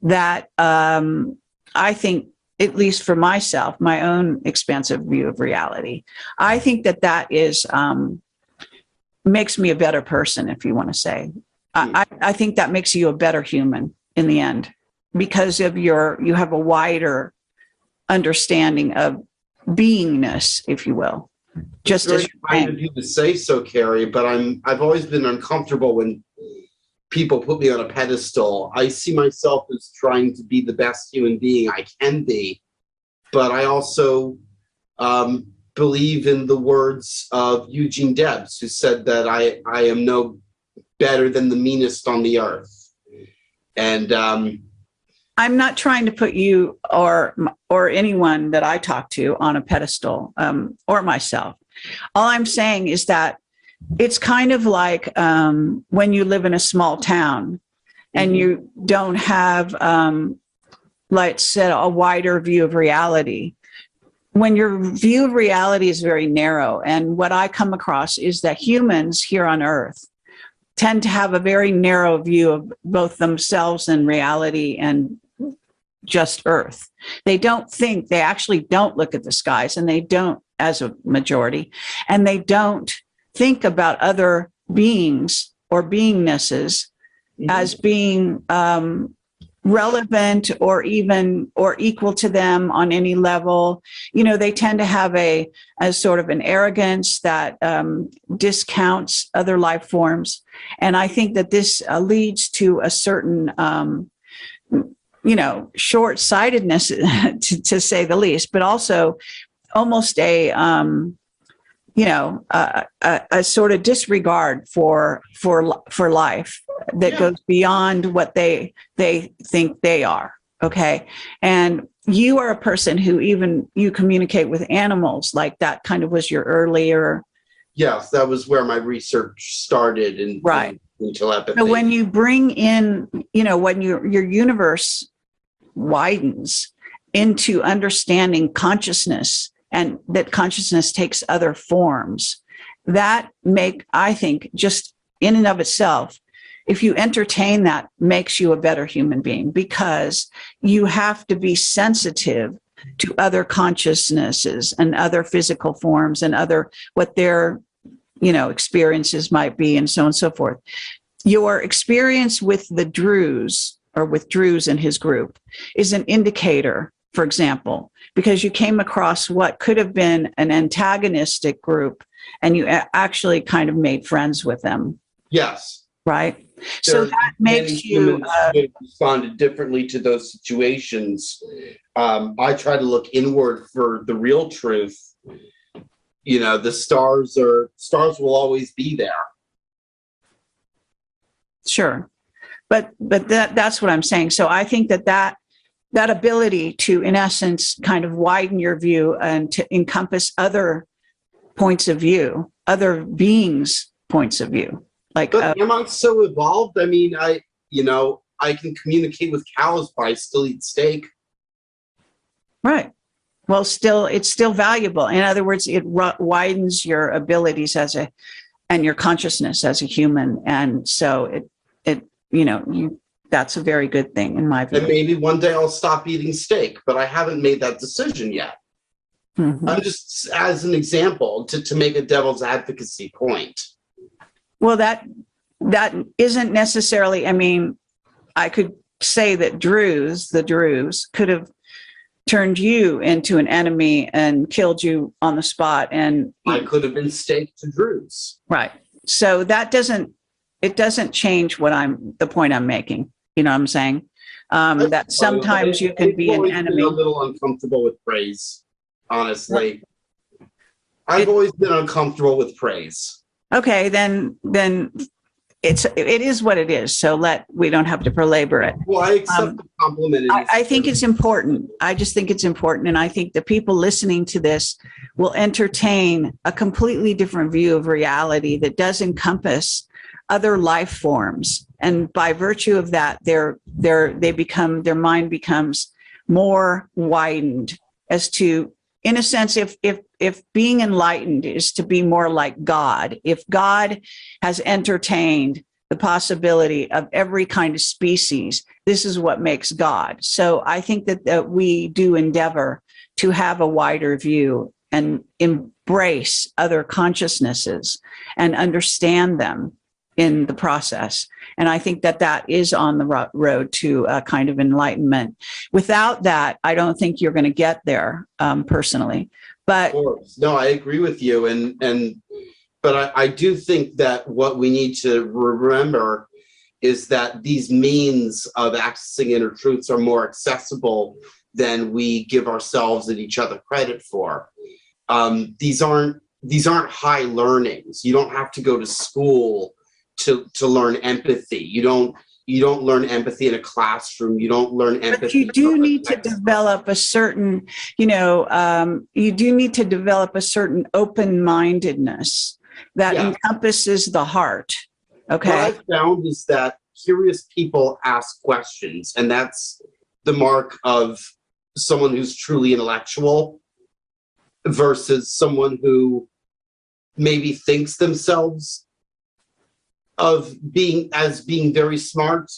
that I think, at least for myself, my own expansive view of reality, I think that is makes me a better person, if you want to say. I think that makes you a better human in the end, because of you have a wider understanding of beingness, if you will. Just as kind of you to say so, Kerry, but I've always been uncomfortable when people put me on a pedestal. I see myself as trying to be the best human being I can be, but I also believe in the words of Eugene Debs, who said that I am no better than the meanest on the earth. And I'm not trying to put you or anyone that I talk to on a pedestal, or myself. All I'm saying is that it's kind of like when you live in a small town and you don't have, let's say, a wider view of reality. When your view of reality is very narrow, and what I come across is that humans here on Earth tend to have a very narrow view of both themselves and reality and just Earth. They actually don't look at the skies, and they don't, as a majority, and they don't think about other beings or beingnesses as being relevant or equal to them on any level. They tend to have a sort of an arrogance that discounts other life forms. And I think that this leads to a certain, short-sightedness, to say the least, but also almost a sort of disregard for life that goes beyond what they think they are. Okay. And you are a person who you communicate with animals, like that kind of was your earlier. Yes, that was where my research started in telepathy. So when you bring in, when your universe widens into understanding consciousness, and that consciousness takes other forms, that I think, just in and of itself, if you entertain that, makes you a better human being, because you have to be sensitive to other consciousnesses and other physical forms and what their, experiences might be, and so on and so forth. Your experience with the Druze, or with Druze and his group, is an indicator, for example, because you came across what could have been an antagonistic group, and you actually kind of made friends with them. Yes. Right. So that makes you responded differently to those situations. I try to look inward for the real truth. The stars will always be there. Sure. But that's what I'm saying. So I think that ability to, in essence, kind of widen your view and to encompass other points of view, other beings' points of view. But am I so evolved? I mean, I can communicate with cows, but I still eat steak. Right. Well, it's still valuable. In other words, it widens your abilities and your consciousness as a human. And so that's a very good thing in my view. And maybe one day I'll stop eating steak, but I haven't made that decision yet. Mm-hmm. I'm just, as an example, to make a devil's advocacy point. Well, that isn't necessarily, I could say that the Druze could have turned you into an enemy and killed you on the spot. And I could have been steak to Druze. Right. So it doesn't change the point I'm making. You know what I'm saying? That sometimes you can be an enemy. Been a little uncomfortable with praise, honestly. I've always been uncomfortable with praise. Okay, then it is what it is. So we don't have to belabor it. Well, I accept the compliment. I think it's important. I just think it's important. And I think the people listening to this will entertain a completely different view of reality that does encompass other life forms. And by virtue of that, their mind becomes more widened as to, in a sense, if being enlightened is to be more like God, if God has entertained the possibility of every kind of species, this is what makes God. So I think that we do endeavor to have a wider view and embrace other consciousnesses and understand them in the process. And I think that is on the road to a kind of enlightenment. Without that, I don't think you're going to get there, personally. But of course. No, I agree with you. But I do think that what we need to remember is that these means of accessing inner truths are more accessible than we give ourselves and each other credit for. These aren't high learnings. You don't have to go to school to learn empathy. You don't learn empathy in a classroom. You don't learn empathy. But you do need to develop a certain, open-mindedness that encompasses the heart. Okay. What I've found is that curious people ask questions, and that's the mark of someone who's truly intellectual versus someone who maybe thinks themselves of being very smart,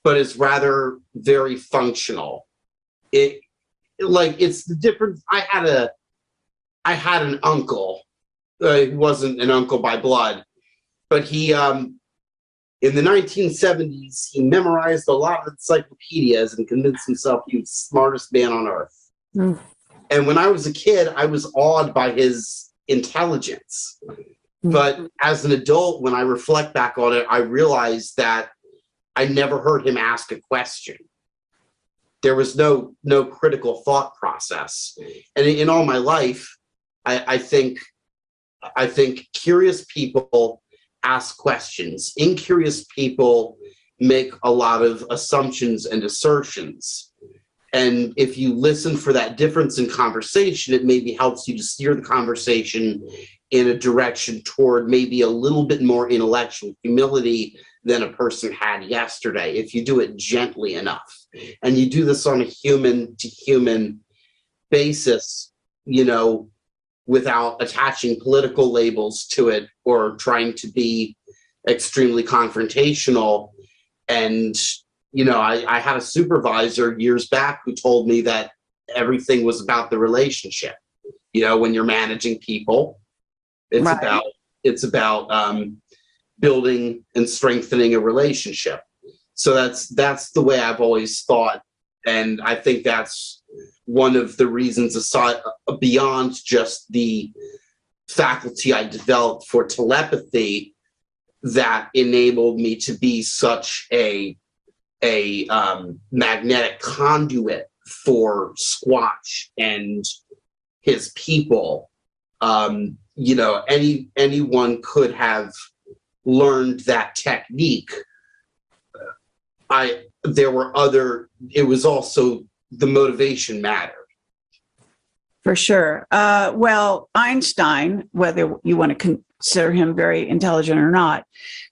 but is rather very functional. it's the difference. I had an uncle. He wasn't an uncle by blood, but he in the 1970s, he memorized a lot of encyclopedias and convinced himself he was the smartest man on earth. Mm. And when I was a kid, I was awed by his intelligence. Mm. But as an adult, when I reflect back on it, I realized that I never heard him ask a question. There was no critical thought process. And in all my life, I think curious people ask questions. Incurious people make a lot of assumptions and assertions. And if you listen for that difference in conversation, it maybe helps you to steer the conversation in a direction toward maybe a little bit more intellectual humility than a person had yesterday, if you do it gently enough. And you do this on a human to human basis, without attaching political labels to it or trying to be extremely confrontational. And, I had a supervisor years back who told me that everything was about the relationship. When you're managing people, it's right. it's about building and strengthening a relationship. So that's the way I've always thought. And I think that's one of the reasons, aside beyond just the faculty I developed for telepathy, that enabled me to be such a magnetic conduit for Squatch and his people. Anyone could have learned that technique. It was also the motivation mattered. For sure. Well, Einstein, whether you want to consider him very intelligent or not,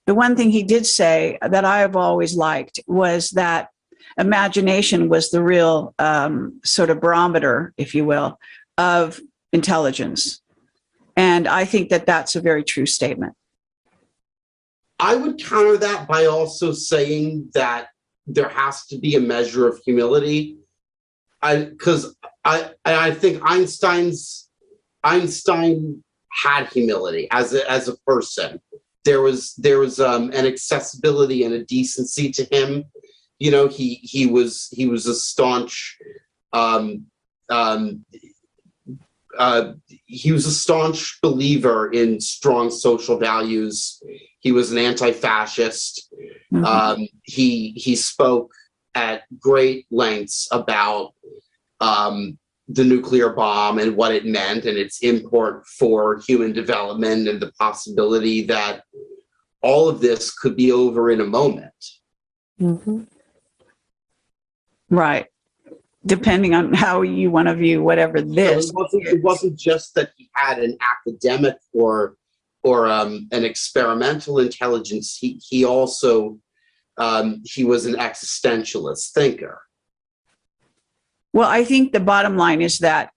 the one thing he did say that I have always liked was that imagination was the real sort of barometer, if you will, of intelligence. And I think that that's a very true statement. I would counter that by also saying that there has to be a measure of humility. Because I think Einstein had humility as a person. There was an accessibility and a decency to him. He was a staunch believer in strong social values. He was an anti-fascist. Mm-hmm. He spoke at great lengths about the nuclear bomb and what it meant and its import for human development and the possibility that all of this could be over in a moment. Mm-hmm. Right. Depending on how you want to view whatever this. It wasn't just that he had an academic or an experimental intelligence. He also he was an existentialist thinker. Well, I think the bottom line is that,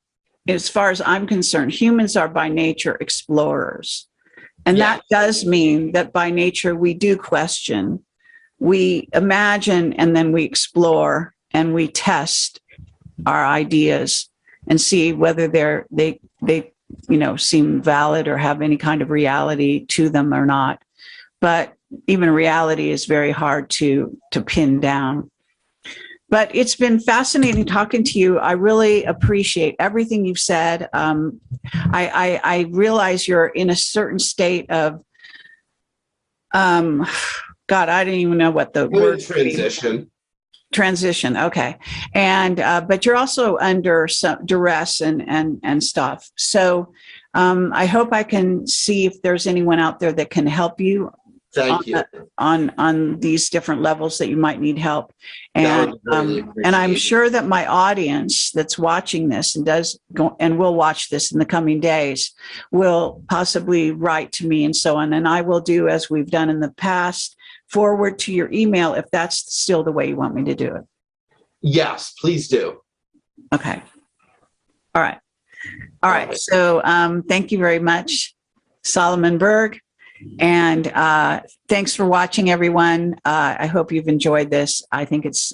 as far as I'm concerned, humans are by nature explorers. And that does mean that by nature we do question, we imagine, and then we explore and we test our ideas and see whether they seem valid or have any kind of reality to them or not. But even reality is very hard to pin down. But it's been fascinating talking to you. I really appreciate everything you've said. I realize you're in a certain state of, God, I didn't even know what the word transition. Transition, okay. And but you're also under some duress and stuff. So I hope I can see if there's anyone out there that can help you. Thank you. On these different levels that you might need help. And I'm sure that my audience that's watching this and will watch this in the coming days will possibly write to me and so on. And I will do as we've done in the past, forward to your email if that's still the way you want me to do it. Yes, please do. Okay. All right. So thank you very much, Solomon Berg. And thanks for watching, everyone. I hope you've enjoyed this. I think it's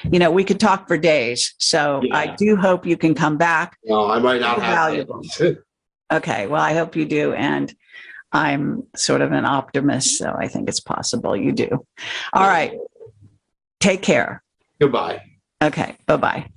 we could talk for days. So Yeah. I do hope you can come back. No, I might not have Valuable. Okay. Well, I hope you do. And I'm sort of an optimist, so I think it's possible you do. All right. Take care. Goodbye. Okay. Bye-bye.